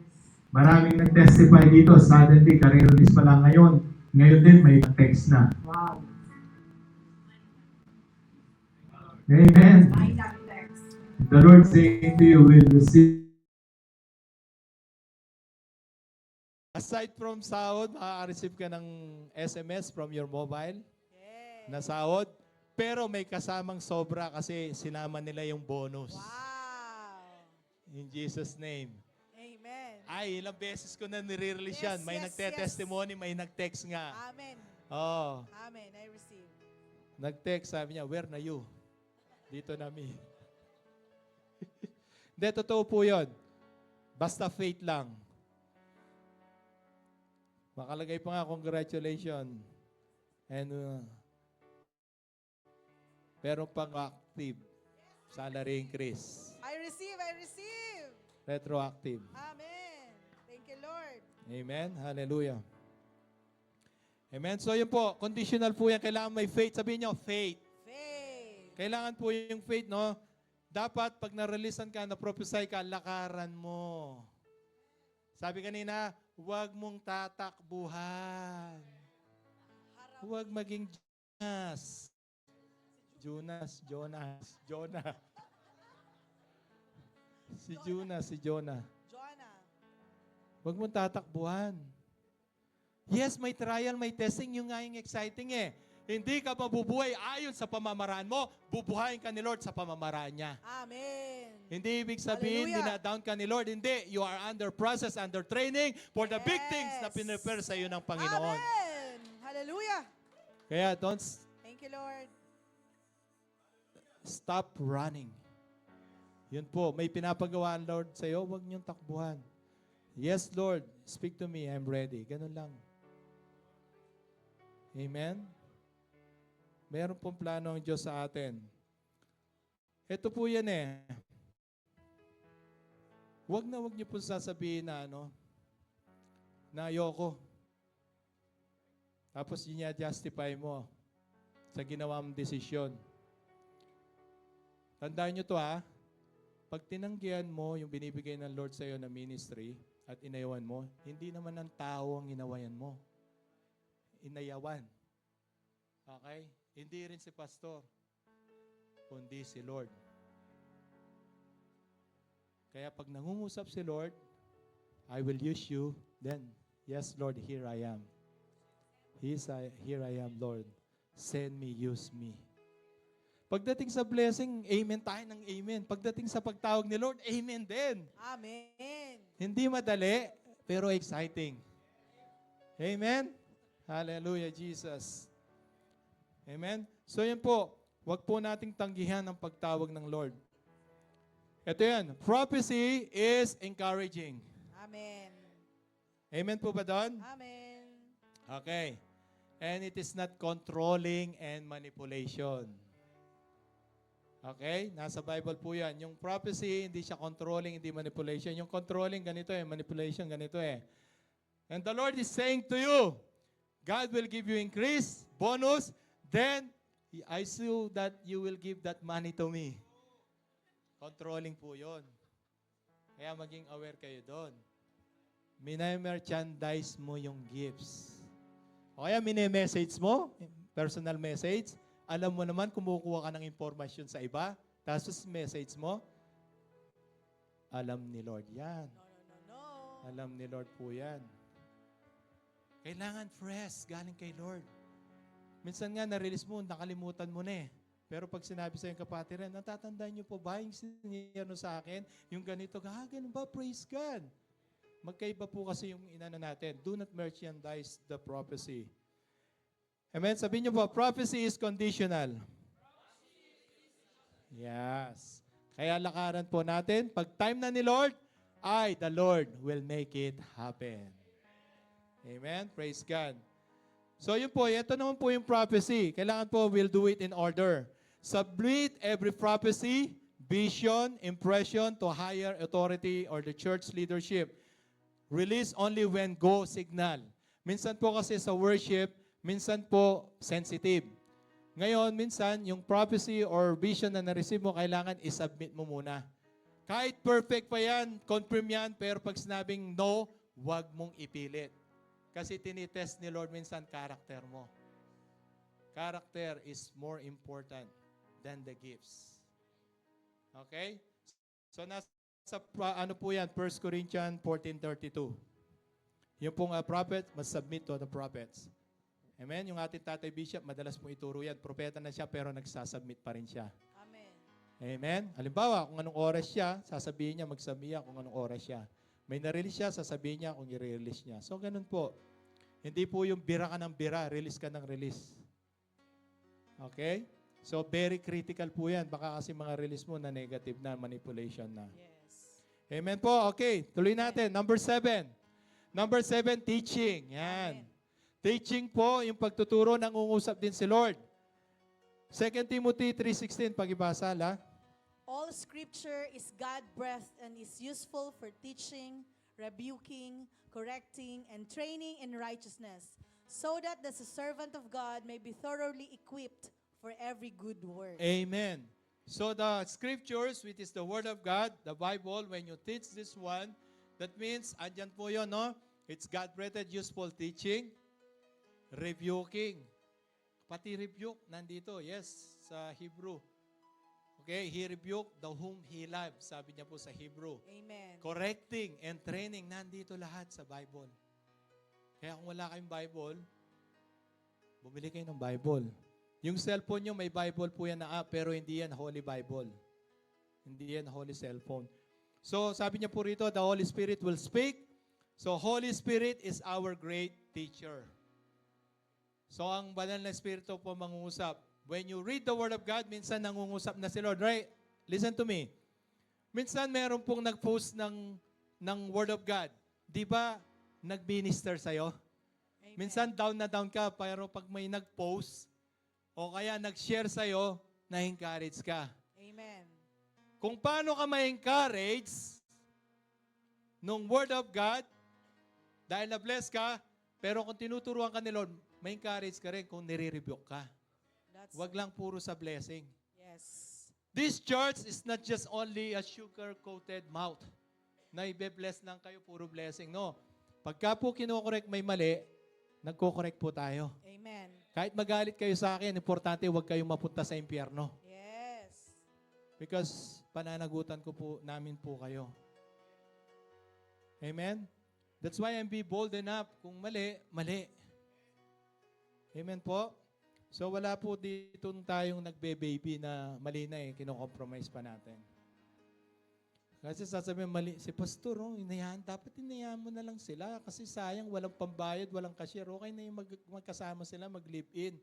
Maraming nag-testify dito. Suddenly, ka-release pa lang ngayon. Ngayon din, may text na. Wow. Amen. The Lord saying to you, will receive. Aside from sahod, makaka-receive ka ng SMS from your mobile Yes. na sahod. Pero may kasamang sobra kasi sinama nila yung bonus. Wow. In Jesus' name. Amen. Ay, ilang beses ko na nire-release yan. Yes, May yes, nagte-testimony, may nag-text nga. Amen. Oh, Amen. I receive. nag-text, sabi niya, where na you? Dito na mi. Hindi, totoo po yun. Basta faith lang. Makalagay pa nga, congratulations. And, pero pang active, salary increase. I receive. I receive. Retroactive. Amen. Thank you, Lord. Amen. Hallelujah. Amen. So yun po, conditional po yan. Kailangan may faith. Sabihin niyo, faith. Faith. Kailangan po yung faith, no? Dapat pag na-releasean ka, na-prophesy ka, lakaran mo. Sabi kanina, huwag mong tatakbuhan. Huwag maging Jonas. Jonah. Si Jonah. Jonah. Huwag mong tatakbuhan. Yes, may trial, may testing. Yung nga yung exciting eh. Hindi ka mabubuhay ayon sa pamamaraan mo, bubuhayin ka ni Lord sa pamamaraan niya. Amen. Hindi ibig sabihin, Hallelujah. dinadown ka ni Lord. Hindi. You are under process, under training for the big things na Yes. pinrepare sa iyo ng Panginoon. Amen. Hallelujah. Kaya don't Thank you, Lord. stop running. Yun po, may pinapagawa ang Lord sa iyo, huwag niyong takbuhan. Yes, Lord, speak to me, I'm ready. Ganun lang. Amen? Meron pong plano ang Diyos sa atin. Ito po yan eh. Huwag niyo po sasabihin na na ayoko. Tapos justify mo sa ginawa mong desisyon. Tandaan nyo to ha. Pag tinanggihan mo yung binibigay ng Lord sa iyo na ministry at inayawan mo, hindi naman ng tao ang inawayan mo. Inayawan. Okay? Hindi rin si pastor, kundi si Lord. Kaya pag nangungusap si Lord, I will use you, then, yes, Lord, here I am. Here I am, Lord. Send me, use me. Pagdating sa blessing, amen tayo ng amen. Pagdating sa pagtawag ni Lord, amen din. Amen. Hindi madali, pero exciting. Amen? Hallelujah, Jesus. Amen? So yan po, wag po nating tanggihan ang pagtawag ng Lord. Ito yan, prophecy is encouraging. Amen. Amen po ba doon? Amen. Okay. And it is not controlling and manipulation. Okay? Nasa Bible po yan. Yung prophecy, hindi siya controlling, hindi manipulation. Yung controlling, ganito eh. Manipulation, ganito eh. And the Lord is saying to you, God will give you increase, bonus, then I see that you will give that money to me. Controlling po yun. Kaya maging aware kayo doon. Merchandise mo yung gifts. O kaya message mo, personal message, alam mo naman, kumukuha ka ng impormasyon sa iba, tapos message mo, alam ni Lord yan. No. Alam ni Lord po yan. Kailangan fresh, galing kay Lord. Minsan nga, na-release mo, nakalimutan mo na eh. Pero pag sinabi sa yung kapatiran, natatandaan niyo po ba yung siniyano sa akin? Yung ganito, ganun ba? Praise God. Magkaiba po kasi yung inano natin. Do not merchandise the prophecy. Amen? Sabihin niyo po, prophecy is conditional. Yes. Kaya lakaran po natin, pag time na ni Lord, the Lord will make it happen. Amen? Praise God. So yun po, ito naman po yung prophecy. Kailangan po, we'll do it in order. Submit every prophecy, vision, impression to higher authority or the church leadership. Release only when go signal. Minsan po kasi sa worship, minsan po sensitive. Ngayon, minsan, yung prophecy or vision na na-receive mo, kailangan isubmit mo muna. Kahit perfect pa yan, confirm yan, pero pag sinabing no, huwag mong ipilit. Kasi tinitest ni Lord minsan character mo. Character is more important than the gifts. Okay? So nasa ano po yan? 1 Corinthians 14:32. Yung pong prophet must submit to the prophets. Amen? Yung ating Tatay Bishop, madalas pong ituro yan. Propeta na siya, pero nagsasubmit pa rin siya. Amen. Amen? Halimbawa, kung anong oras siya, sasabihin niya, magsabihan kung anong oras siya. May na-release siya, sasabihin niya kung i-release niya. So, ganun po. Hindi po yung bira ka ng bira, release ka ng release. Okay? So, very critical po yan. Baka kasi mga release mo na negative na, manipulation na. Yes. Amen po. Okay, tuloy natin. Number 7. Number 7, teaching. Yan. Amen. Teaching po, yung pagtuturo, nangungusap din si Lord. 2 Timothy 3:16, pag-ibasa la. All scripture is God-breathed and is useful for teaching, rebuking, correcting, and training in righteousness, so that the servant of God may be thoroughly equipped for every good work. Amen. So the scriptures, which is the word of God, the Bible, when you teach this one, that means, andyan po yun, no? It's God-breathed, useful teaching, rebuking. Pati rebuke, nandito, yes, sa Hebrew. Okay, he rebuked the whom he loved, sabi niya po sa Hebrew. Amen. Correcting and training, nandito lahat sa Bible. Kaya kung wala kayong Bible, bumili kayo ng Bible. Yung cellphone nyo, may Bible po yan na app, pero hindi yan Holy Bible. Hindi yan Holy Cellphone. So, sabi niya po rito, the Holy Spirit will speak. So, Holy Spirit is our great teacher. So, ang banal na Espiritu po mangungusap. When you read the Word of God, minsan nangungusap na si Lord, right? Listen to me. Minsan meron pong nag-post ng Word of God. Di ba nag-minister sa'yo? Amen. Minsan down na down ka, pero pag may nag-post, o kaya nag-share sa'yo, na-encourage ka. Amen. Kung paano ka ma-encourage nung Word of God, dahil na-bless ka, pero kung tinuturuan ka ni Lord, ma-encourage ka rin kung nire-rebuke ka. That's Huwag lang puro sa blessing. yes. This church is not just only a sugar-coated mouth na ibe-bless lang kayo, puro blessing. No. Pagka po kinokorek may mali, nagko-correct po tayo. Amen. Kahit magalit kayo sa akin, importante huwag kayong mapunta sa impyerno. Yes. Because pananagutan ko po namin po kayo. Amen? That's why I'm be bold enough. Kung mali, mali. Amen po? So wala po dito tayong nagbe-baby na mali na kino-compromise pa natin. Kasi sasabihin, mali, si pastor, dapat inayahan mo na lang sila kasi sayang, walang pambayad, walang cashier. Okay na yung magkasama sila, mag-live-in.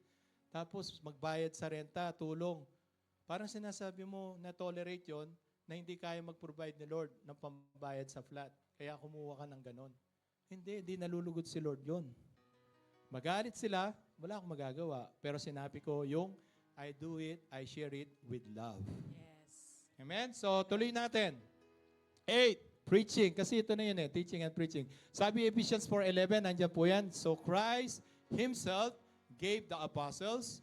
Tapos magbayad sa renta, tulong. Parang sinasabi mo na tolerate yon na hindi kaya mag-provide ni Lord ng pambayad sa flat. Kaya kumuha ka ng ganon. Hindi nalulugod si Lord yon. Magalit sila, wala akong magagawa. Pero sinabi ko yung I do it, I share it with love. Yes. Amen? So, tuloy natin. 8, preaching. Kasi ito na yun teaching and preaching. Sabi Ephesians 4:11, nandiyan po yan. So, Christ Himself gave the apostles,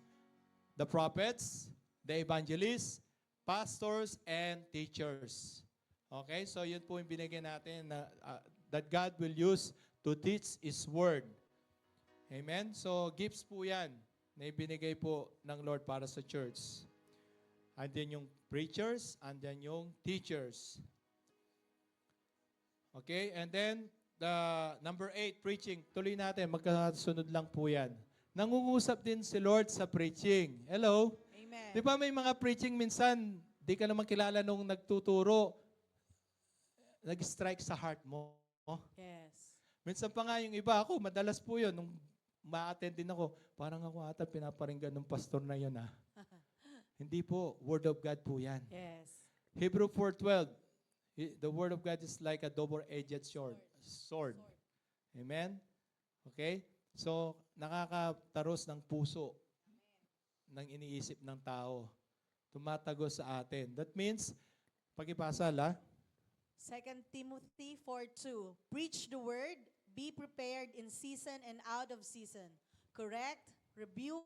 the prophets, the evangelists, pastors, and teachers. Okay? So, yun po yung binigyan natin na that God will use to teach His Word. Amen? So, gifts po yan na ibinigay po ng Lord para sa church. Andyan yung preachers, andyan yung teachers. Okay? And then, the number 8, preaching. Tuloy natin, magkasunod lang po yan. Nangungusap din si Lord sa preaching. Hello? Amen. Di ba may mga preaching minsan, di ka naman kilala nung nagtuturo, nag-strike sa heart mo. Yes. Minsan pa nga yung iba ako, madalas po yun, nung ma-attend din ako, parang ako ata pinaparinggan ng pastor na yun Hindi po, Word of God po yan. Yes. Hebrew 4:12, the Word of God is like a double-edged sword. Amen? Okay? So, nakakataros ng puso ng iniisip ng tao. Tumatagos sa atin. That means, pag-ipasa 2 Timothy 4:2. Preach the word, be prepared in season and out of season. Correct, rebuke,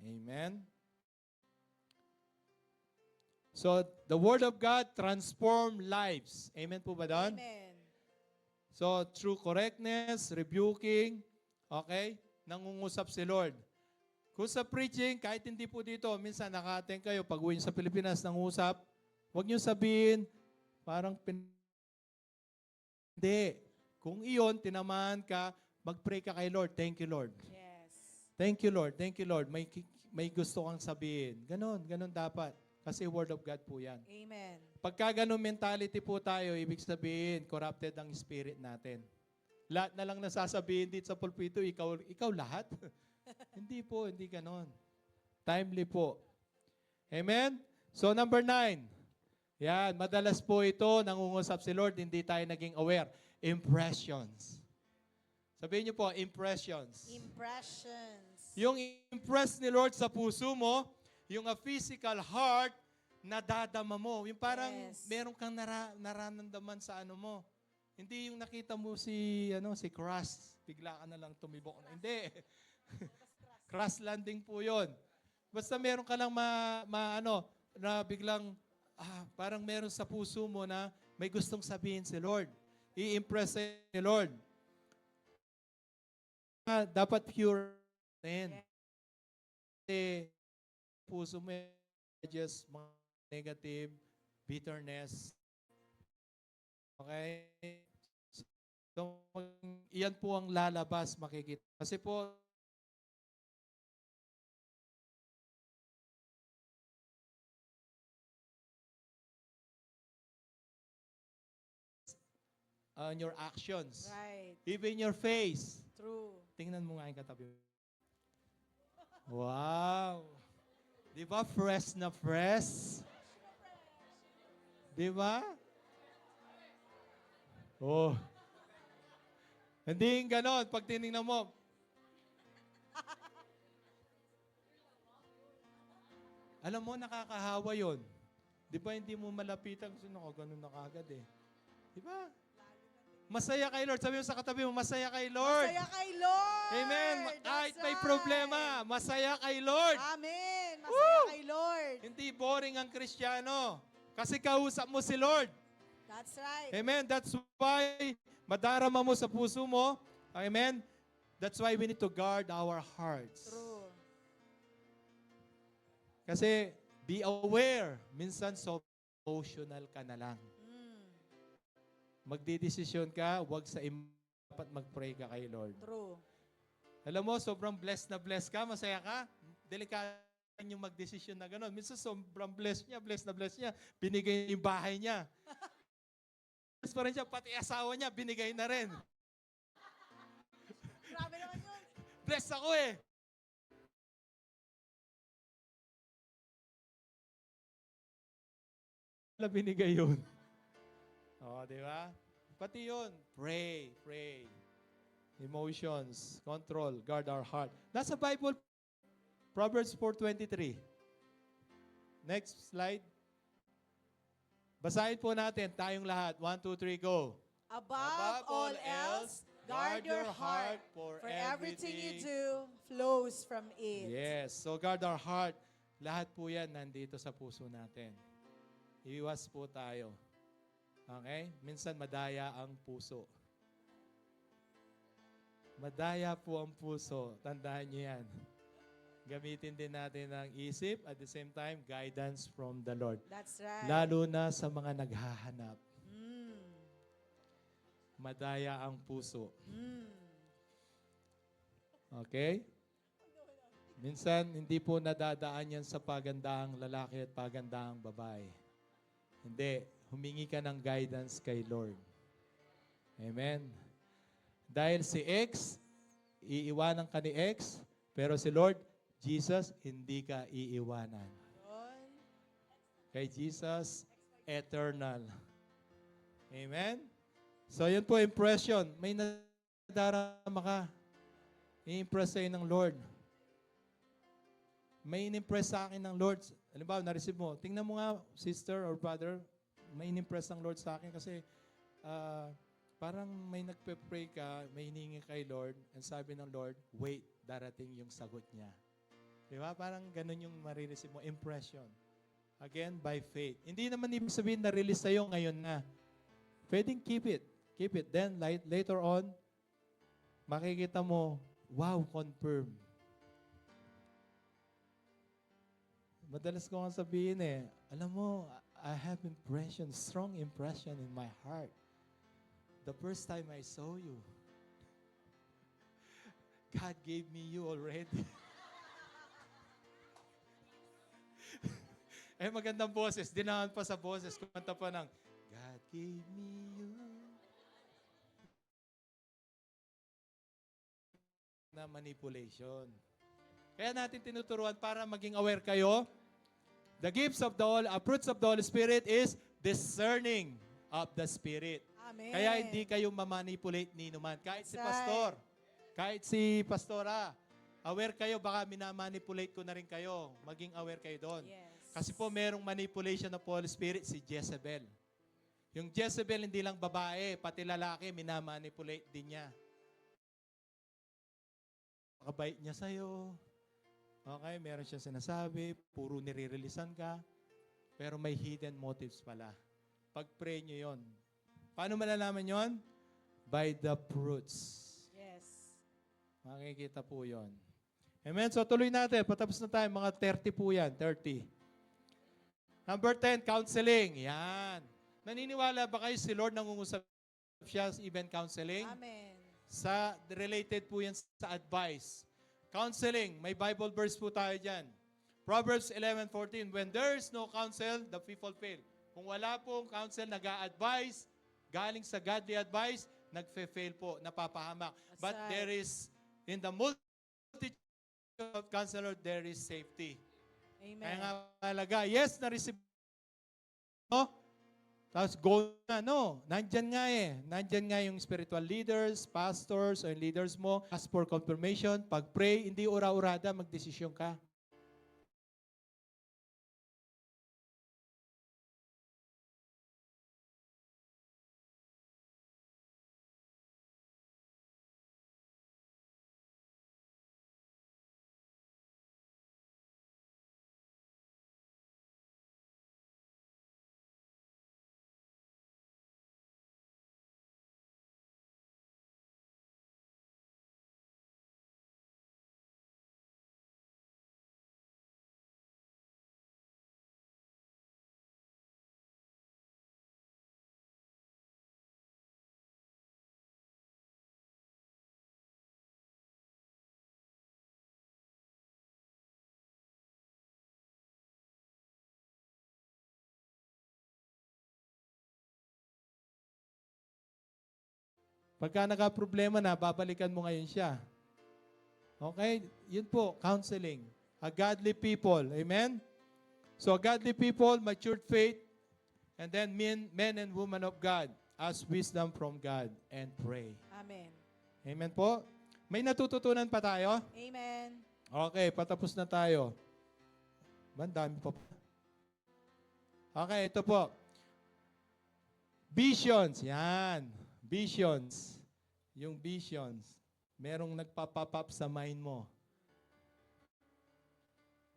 Amen? So, the Word of God transform lives. Amen po ba doon? Amen. So, through correctness, rebuking, okay, nangungusap si Lord. Kung sa preaching, kahit hindi po dito, minsan naka-attend kayo, pag uwi niyo sa Pilipinas, nangusap, huwag niyo sabihin, parang hindi. Kung iyon, tinamaan ka, mag-pray ka kay Lord. Thank you, Lord. Yes. Thank you, Lord. Thank you, Lord. May gusto kang sabihin. Ganon dapat. Kasi Word of God po yan. Amen. Pagka ganun mentality po tayo, ibig sabihin, corrupted ang spirit natin. Lahat na lang nasasabihin dito sa pulpito, ikaw lahat. Hindi po, hindi ganon. Timely po. Amen? So number 9. Yan, madalas po ito, nangungusap si Lord, hindi tayo naging aware. Impressions. Sabihin niyo po, impressions. Impressions. Yung impress ni Lord sa puso mo, yung a physical heart, nadadama mo. Yung parang Yes. meron kang nararamdaman sa ano mo. Hindi yung nakita mo si Crash, bigla ka na lang tumibok. Hindi. Crash landing po yun. Basta meron ka lang na biglang, parang meron sa puso mo na may gustong sabihin si Lord. I-impress si Lord. Dapat pure din. Kasi puso mo just mga negative, bitterness. Okay? So, iyan po ang lalabas, makikita. Kasi po, on your actions. Right. Even your face. True. Tingnan mo nga yung katabi. Wow! Di ba fresh na fresh? Di ba? Oh. Hindi yung ganon. Pag tinignan mo, alam mo, nakakahawa yon. Di ba hindi mo malapitan kasi ganun na kagad eh. Di ba? Masaya kay Lord. Sabi mo sa katabi mo, masaya kay Lord. Masaya kay Lord. Amen. That's Kahit may right. problema, masaya kay Lord. Amen. Masaya Woo! kay Lord. Hindi boring ang Kristiyano. Kasi kausap mo si Lord. That's right. Amen. That's why madarama mo sa puso mo. Amen. That's why we need to guard our hearts. True. Kasi be aware. Minsan so emotional ka na lang. Magdidesisyon ka, wag sa dapat mag-pray ka kay Lord. True. Alam mo, sobrang blessed ka, masaya ka, delikado yung magdesisyon na gano'n. Minsan sobrang blessed na blessed niya, binigay yung bahay niya. Blessed pa rin siya, pati asawa niya, binigay na rin. Grabe naman yun. Blessed ako eh. Wala binigay yun. Di ba? Pati yun, pray. Emotions, control, guard our heart. Nasa Bible, Proverbs 4:23. Next slide. Basahin po natin, tayong lahat. 1, 2, 3, go. Above all else, guard your heart, for everything you do flows from it. Yes, so guard our heart. Lahat po yan nandito sa puso natin. Iwas po tayo. Okay? Minsan madaya ang puso. Madaya po ang puso. Tandaan niyo yan. Gamitin din natin ang isip, at the same time, guidance from the Lord. That's right. Lalo na sa mga naghahanap. Mm. Madaya ang puso. Mm. Okay? Minsan, hindi po nadadaan yan sa pagandahang lalaki at pagandahang babae. Hindi. Humingi ka ng guidance kay Lord. Amen? Dahil si X, iiwanan ka ni X, pero si Lord, Jesus, hindi ka iiwanan. Yun. Kay Jesus, eternal. Amen? So, yun po, impression. May nadarama ka. I-impress sa'yo ng Lord. May in-impress sa akin ng Lord. Halimbawa, na-receive mo. Tingnan mo nga, sister or brother, may in-impress ng Lord sa akin kasi parang may nagpe-pray ka, may hiningi kay Lord, and sabi ng Lord, wait, darating yung sagot niya. Di ba? Parang ganun yung marireceive mo, impression. Again, by faith. Hindi naman ibig sabihin na-release sa'yo ngayon na. Pwedeng keep it. Keep it. Then, later on, makikita mo, wow, confirm. Madalas ko nga sabihin alam mo, I have impression, strong impression in my heart. The first time I saw you, God gave me you already. Magandang boses. Dinahan pa sa boses. Kumanta pa ng, God gave me you. Na manipulation. Kaya natin tinuturuan para maging aware kayo. The gifts of the fruits of the Holy Spirit is discerning of the Spirit. Amen. Kaya hindi kayo mamanipulate ni inuman. Kahit si That's pastor, kahit si pastora, aware kayo, baka minamanipulate ko na rin kayo. Maging aware kayo doon. Yes. Kasi po merong manipulation of Holy Spirit, si Jezebel. Yung Jezebel, hindi lang babae, pati lalaki, minamanipulate din niya. Makabait niya sa'yo. Okay, meron siya sinasabi, puro nire-releasean ka, pero may hidden motives pala. Pag-pray nyo yon. Paano malalaman yon? By the fruits. Yes. Makikita po yon. Amen? So tuloy natin. Patapos na tayo. Mga 30 po yan. 30. Number 10, counseling. Yan. Naniniwala ba kayo si Lord nangungusap siya even counseling? Amen. Related po yan sa advice. Counseling. May Bible verse po tayo dyan. Proverbs 11:14. When there is no counsel, the people fail. Kung wala pong counsel, nag-a-advise, galing sa godly advice, nagfe-fail po, napapahamak. That's But right. there is, in the multitude of counselor, there is safety. Amen. Kaya nga malaga, yes, na-receive mo, tapos go na, no. Nandyan nga Nandyan nga yung spiritual leaders, pastors, or leaders mo. Ask for confirmation. Pag pray, hindi ura-urada, magdesisyon ka. Pagka nagka-problema na, babalikan mo ngayon siya. Okay? Yun po, counseling. A godly people. Amen? So, godly people, matured faith, and then men and women of God, ask wisdom from God and pray. Amen. Amen po? May natututunan pa tayo? Amen. Okay, patapos na tayo. Dami pa. Okay, ito po. Visions. Yan. Visions. Yung visions. Merong nagpa-pop up sa mind mo.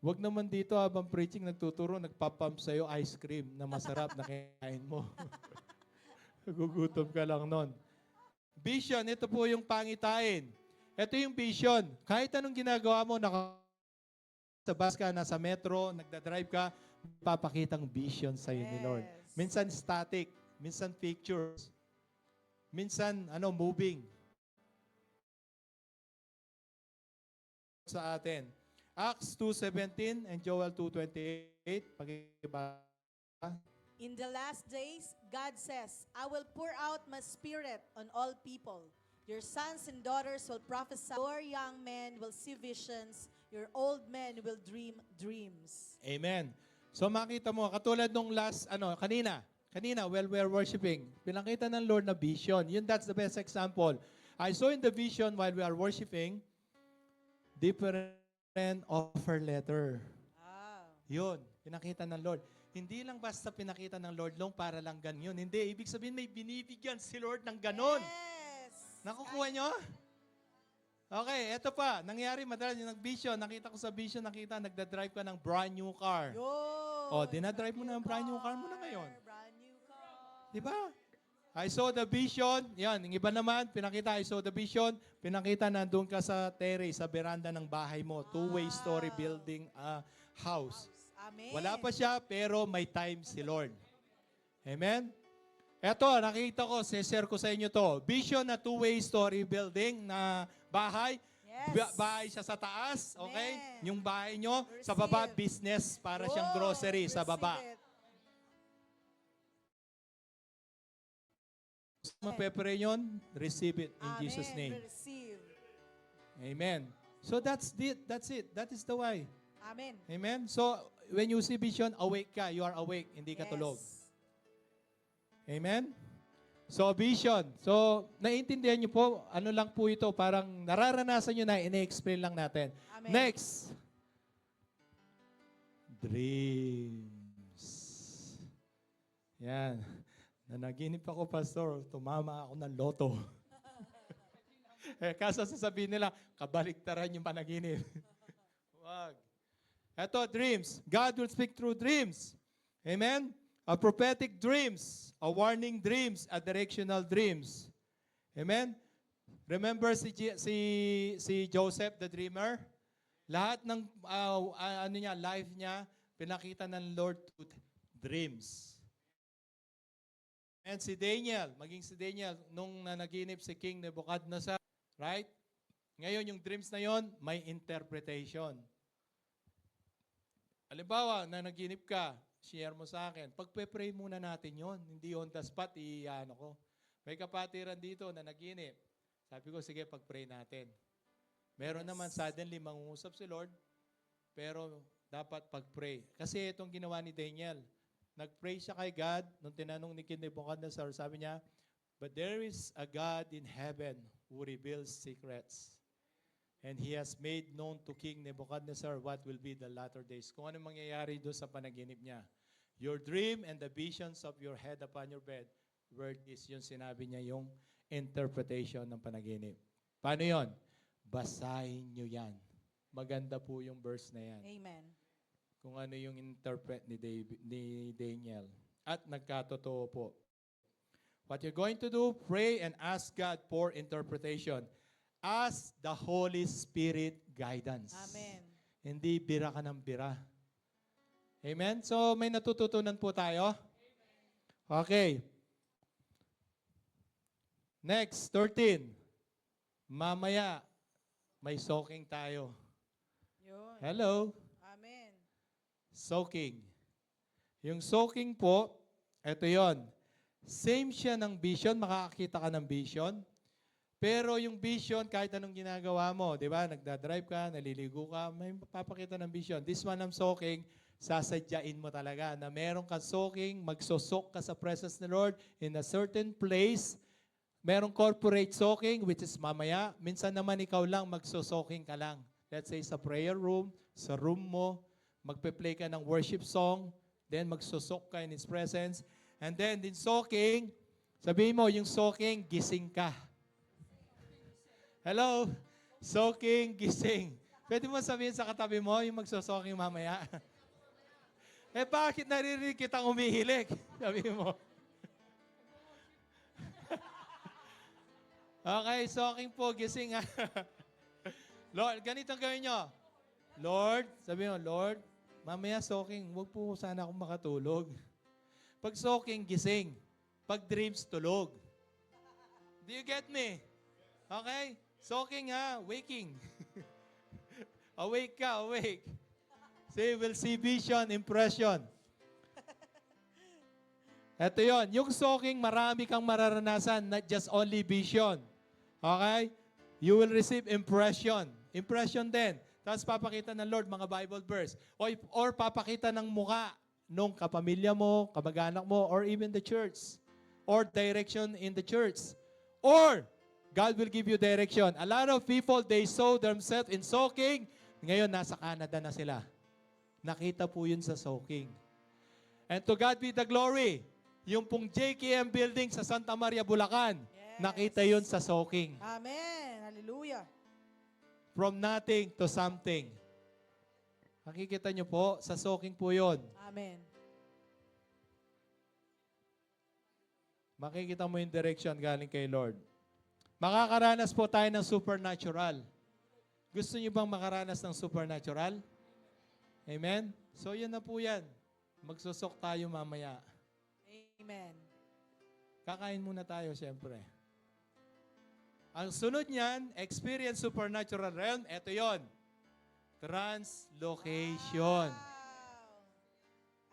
Huwag naman dito habang preaching nagtuturo, nagpa-pump sa'yo ice cream na masarap na kinain mo. Gugutom ka lang nun. Vision, ito po yung pangitain. Ito yung vision. Kahit anong ginagawa mo, sa bus ka, nasa metro, nagdadrive ka, papakitang vision sa'yo ni Lord. Yes. Minsan static, minsan pictures, minsan moving sa atin. Acts 2:17 and Joel 2:28. Pakibasa. In the last days, God says, I will pour out my spirit on all people. Your sons and daughters will prophesy. Your young men will see visions. Your old men will dream dreams. Amen. So makita mo, katulad nung kanina, while we were worshiping, pinakita ng Lord na vision. That's the best example. I saw in the vision while we are worshiping, different offer letter. Ah. Yun, pinakita ng Lord. Hindi lang basta pinakita ng Lord long para lang ganyan. Hindi, ibig sabihin may binibigyan si Lord ng ganon. Yes. Nakukuha nyo? Okay, eto pa. Nangyari madalas yung nag-vision. Nakita ko sa vision, nagda-drive ka ng brand new car. Yun. Oh, dinadrive mo na ang brand new car mo na ngayon. Brand new car. Di ba? I saw the vision. Yan, yung iba naman, pinakita, I saw the vision. Pinakita na doon ka sa terrace, sa veranda ng bahay mo. Two-way story building house. Amen. Wala pa siya, pero may time si Lord. Amen? Eto, nakita ko, share ko sa inyo to. Vision na two-way story building na bahay. Yes. Bahay siya sa taas, okay? Amen. Yung bahay nyo, sa Receive. baba, business, para siyang Oh, grocery sa baba. receive it. Mapepray yun, receive it in Amen. Jesus' name. Receive. Amen. So that's it. That's it. That is the why. Amen. Amen. So when you see vision, awake ka. You are awake. Hindi ka Yes. tulog. Amen. So vision. So naiintindihan niyo po, ano lang po ito, parang nararanasan niyo na, ine-explain lang natin. Amen. Next. Dreams. Yan. Nanaginip ako, Pastor, tumama ako ng loto. Kaso sasabihin nila, kabaliktaran yung panaginip. Wag. Ito, dreams. God will speak through dreams. Amen? A prophetic dreams, a warning dreams, a directional dreams. Amen? Remember si Joseph the dreamer? Lahat ng life niya, pinakita ng Lord through dreams. And si Daniel, nung nanaginip si King Nebuchadnezzar, right? Ngayon, yung dreams na yon may interpretation. Halimbawa, nanaginip ka, share mo sa akin. Pagpe-pray muna natin yon, hindi on the spot, ko. May kapatiran dito na naginip. Sabi ko, sige, pag-pray natin. Meron naman suddenly mangungusap si Lord, pero dapat pag-pray. Kasi itong ginawa ni Daniel, nag-pray siya kay God, nung tinanong ni King Nebuchadnezzar, sabi niya, but there is a God in heaven who reveals secrets. And He has made known to King Nebuchadnezzar what will be the latter days. Kung ano mangyayari doon sa panaginip niya. Your dream and the visions of your head upon your bed, word is yung sinabi niya, yung interpretation ng panaginip. Paano yon? Basahin nyo yan. Maganda po yung verse na yan. Amen. Kung ano yung interpret ni Daniel. At nagkatotoo po. What you're going to do, pray and ask God for interpretation. Ask the Holy Spirit guidance. Amen. Hindi bira ka ng bira. Amen? So, may natututunan po tayo? Okay. Next, 13. Mamaya, may soaking tayo. Yun. Hello? Amen. Soaking. Yung soaking po, ito yon. Same siya ng vision, makakakita ka ng vision. Pero yung vision, kahit anong ginagawa mo, di ba? Nagdadrive ka, naliligo ka, may papakita ng vision. This one I'm soaking, sasadyain mo talaga na meron ka soaking, magsosok ka sa presence ng Lord in a certain place. Merong corporate soaking, which is mamaya. Minsan naman ikaw lang, magsosoking ka lang. Let's say sa prayer room, sa room mo, magpe-play ka ng worship song, then magsosok ka in His presence. And then, din soaking, sabihin mo, yung soaking, gising ka. Hello? Soaking, gising. Pwede mo sabihin sa katabi mo, yung magsosoking mamaya. Bakit naririnig kitang umihilik? Sabihin mo. Okay, soaking po, gising. Lord, ganito ang gawin nyo. Lord, sabihin mo, Lord, mamaya soaking, huwag po sana akong makatulog. Pag soaking, gising. Pag dreams, tulog. Do you get me? Okay? Soaking ha, waking. Awake ka, awake. See, we'll see vision, impression. Ito yon. Yung soaking, marami kang mararanasan, not just only vision. Okay? You will receive impression. Impression din. Tapos papakita ng Lord mga Bible verse. Or papakita ng mukha nung kapamilya mo, kamag-anak mo, or even the church. Or direction in the church. Or, God will give you direction. A lot of people, they saw themselves in soaking. Ngayon, nasa Canada na sila. Nakita po yun sa soaking. And to God be the glory. Yung pong JKM building sa Santa Maria, Bulacan, Yes. nakita yun sa soaking. Amen. Hallelujah. from nothing to something. Makikita nyo po, sa soaking po yun. Amen. Makikita mo yung direction galing kay Lord. Makakaranas po tayo ng supernatural. Gusto niyo bang makaranas ng supernatural? Amen? So yun na po yan. Magsusok tayo mamaya. Amen. Kakain muna tayo, siyempre. Ang sunod niyan, experience supernatural realm, eto yon. Translocation. Wow.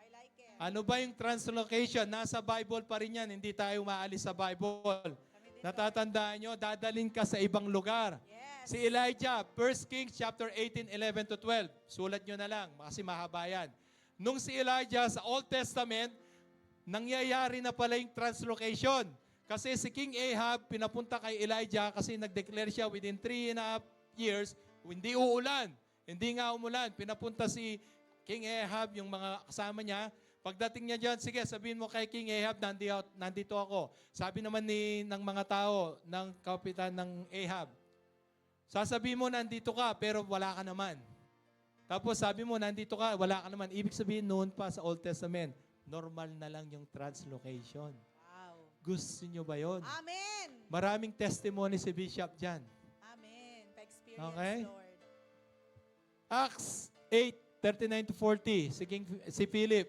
I like it. Ano ba yung translocation? Nasa Bible pa rin yan. Hindi tayo maalis sa Bible. Kami din, Natatandaan nyo, dadalhin ka sa ibang lugar. Yes. Si Elijah, 1 Kings chapter 18, 11 to 12. Sulat nyo na lang, kasi mahaba yan. Nung si Elijah sa Old Testament, nangyayari na pala yung translocation. Kasi si King Ahab, pinapunta kay Elijah kasi nag-declare siya within 3.5 years, hindi uulan. Hindi nga umulan. Pinapunta si King Ahab, yung mga kasama niya. Pagdating niya dyan, sige, sabihin mo kay King Ahab, nandito ako. Sabi naman ng mga tao, ng kapitan ng Ahab, sasabihin mo, nandito ka, pero wala ka naman. Tapos sabi mo, nandito ka, wala ka naman. Ibig sabihin noon pa sa Old Testament, normal na lang yung translocation. Wow. Gusto nyo ba yon? Amen. Maraming testimony si Bishop dyan. Amen. Pa-experience, Okay. Lord. Acts 8:39 to 40, si Philip,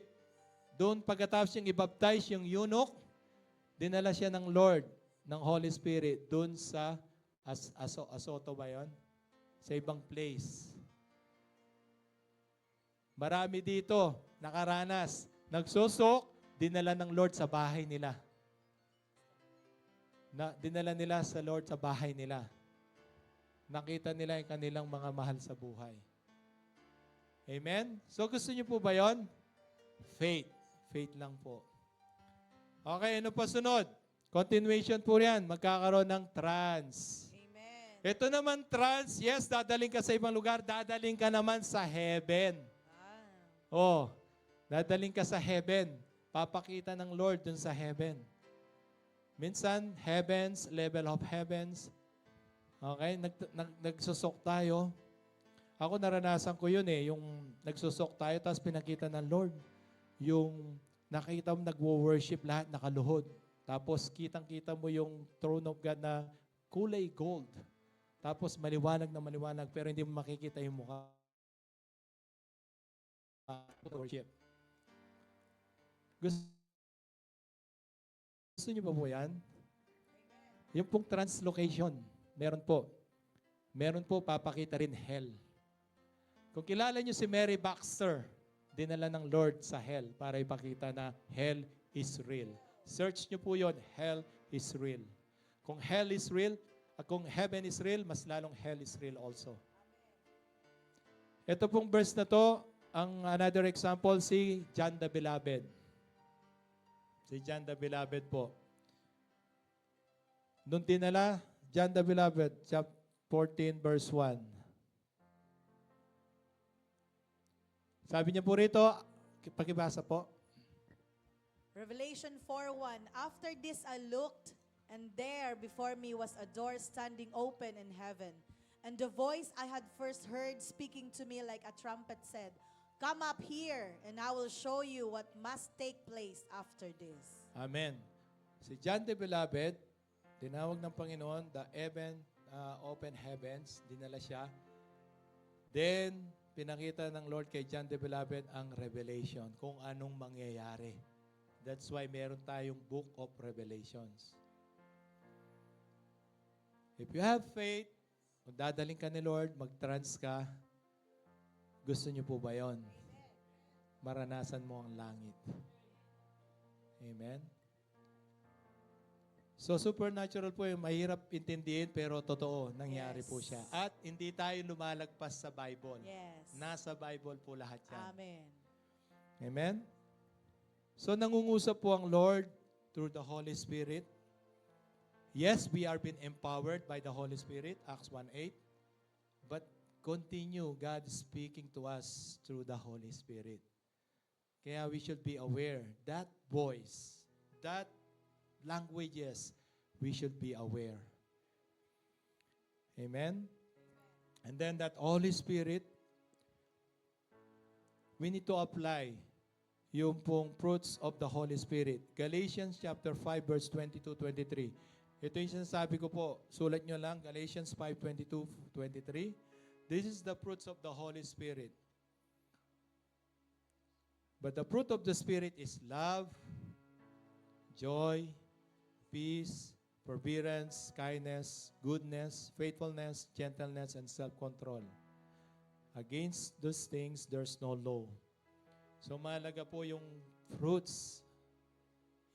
doon pagkatapos niyang i-baptize yung eunuch, dinala siya ng Lord, ng Holy Spirit, doon sa Asoto ba yun? Sa ibang place. Marami dito, nakaranas, nagsusok, dinala ng Lord sa bahay nila. Dinala nila sa Lord sa bahay nila. Nakita nila yung kanilang mga mahal sa buhay. Amen? So gusto niyo po ba yon? Faith. Faith lang po. Okay, ano pa sunod? Continuation po yan. Magkakaroon ng trans. Amen. Ito naman trans, yes, dadaling ka sa ibang lugar, dadaling ka naman sa heaven. Oh, dadaling ka sa heaven. Papakita ng Lord dun sa heaven. Minsan, heavens, level of heavens. Okay, nagsusok tayo. Ako naranasan ko yun yung nagsusok tayo, tapos pinakita ng Lord. Yung nakita mo nagwo-worship lahat nakaluhod. Tapos kitang-kita mo yung throne of God na kulay gold. Tapos maliwanag na maliwanag, pero hindi mo makikita yung mukha. Worship. Gusto niyo ba po yan? Yung pong translocation, meron po. Meron po, papakita rin hell. Kung kilala niyo si Mary Baxter, dinala ng Lord sa hell para ipakita na hell is real. Search niyo po yon, hell is real. Kung hell is real, kung heaven is real, mas lalong hell is real also. Ito pong verse na to, ang another example, si John the Beloved. Si John the Beloved po. Nung dinala, John the Beloved, chapter 14, verse 1. Sabi niya po rito, pakibasa po. Revelation 4:1. After this I looked, and there before me was a door standing open in heaven. And the voice I had first heard speaking to me like a trumpet said, "Come up here, and I will show you what must take place after this." Amen. Si John the Beloved, tinawag ng Panginoon, the open heavens, dinala siya. Then, pinakita ng Lord kay John the Beloved ang revelation, kung anong mangyayari. That's why meron tayong book of Revelations. If you have faith, kung dadaling ka ni Lord, mag-trans ka, gusto niyo po ba yon? Maranasan mo ang langit. Amen? So supernatural po yung mahirap intindihin pero totoo, nangyari Yes. po siya. At hindi tayo lumalagpas sa Bible. Yes. Nasa Bible po lahat yan. Amen. Amen? So nangungusap po ang Lord through the Holy Spirit. Yes, we are being empowered by the Holy Spirit, Acts 1:8. But continue God speaking to us through the Holy Spirit. Kaya we should be aware that voice, that languages, we should be aware. Amen? And then that Holy Spirit, we need to apply yung pong fruits of the Holy Spirit. Galatians chapter 5 verse 22-23. Ito yung sinasabi ko po. Sulat nyo lang, Galatians 5:22-23. This is the fruits of the Holy Spirit. But the fruit of the Spirit is love, joy, peace, forbearance, kindness, goodness, faithfulness, gentleness, and self-control. Against those things, there's no law. So mahalaga po yung fruits.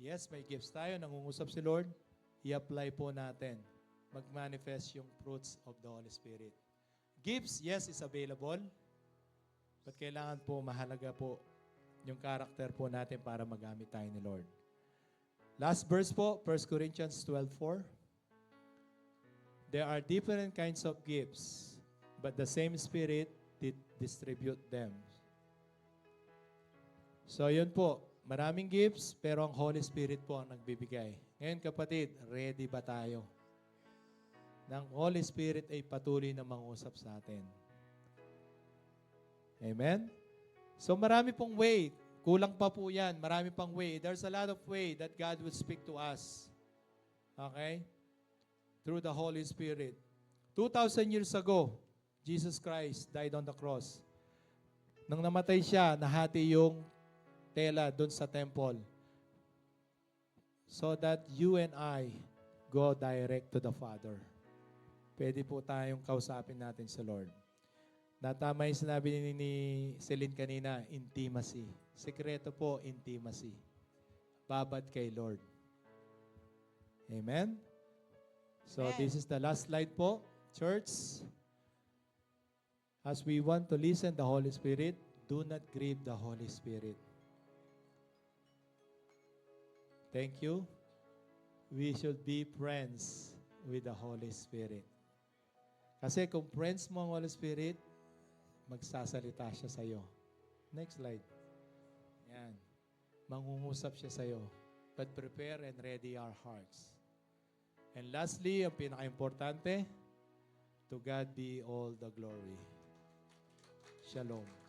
Yes, may gifts tayo, nangungusap si Lord. I-apply po natin. Mag-manifest yung fruits of the Holy Spirit. Gifts, yes, is available. But kailangan po, mahalaga po yung character po natin para magamit tayo ni Lord. Last verse po, 1 Corinthians 12:4. There are different kinds of gifts, but the same Spirit did distribute them. So yun po, maraming gifts, pero ang Holy Spirit po ang nagbibigay. Ngayon kapatid, ready ba tayo? Nang Holy Spirit ay patuloy na mangusap sa atin. Amen? So marami pong way. Kulang pa po yan. Marami pang way. There's a lot of way that God would speak to us. Okay? Through the Holy Spirit. 2,000 years ago, Jesus Christ died on the cross. Nang namatay siya, nahati yung tela doon sa temple. So that you and I go direct to the Father. Pwede po tayong kausapin natin sa Lord. Natama yung sinabi ni Celine kanina, intimacy. Sekreto po, intimacy. Babad kay Lord. Amen? So Amen. this is the last slide po. Church, as we want to listen the Holy Spirit, do not grieve the Holy Spirit. Thank you. We should be friends with the Holy Spirit. Kasi kung friends mo ang Holy Spirit, magsasalita siya sa'yo. Next slide. Yan. Mangungusap siya sa'yo. But prepare and ready our hearts. And lastly, ang pinaka-importante, to God be all the glory. Shalom.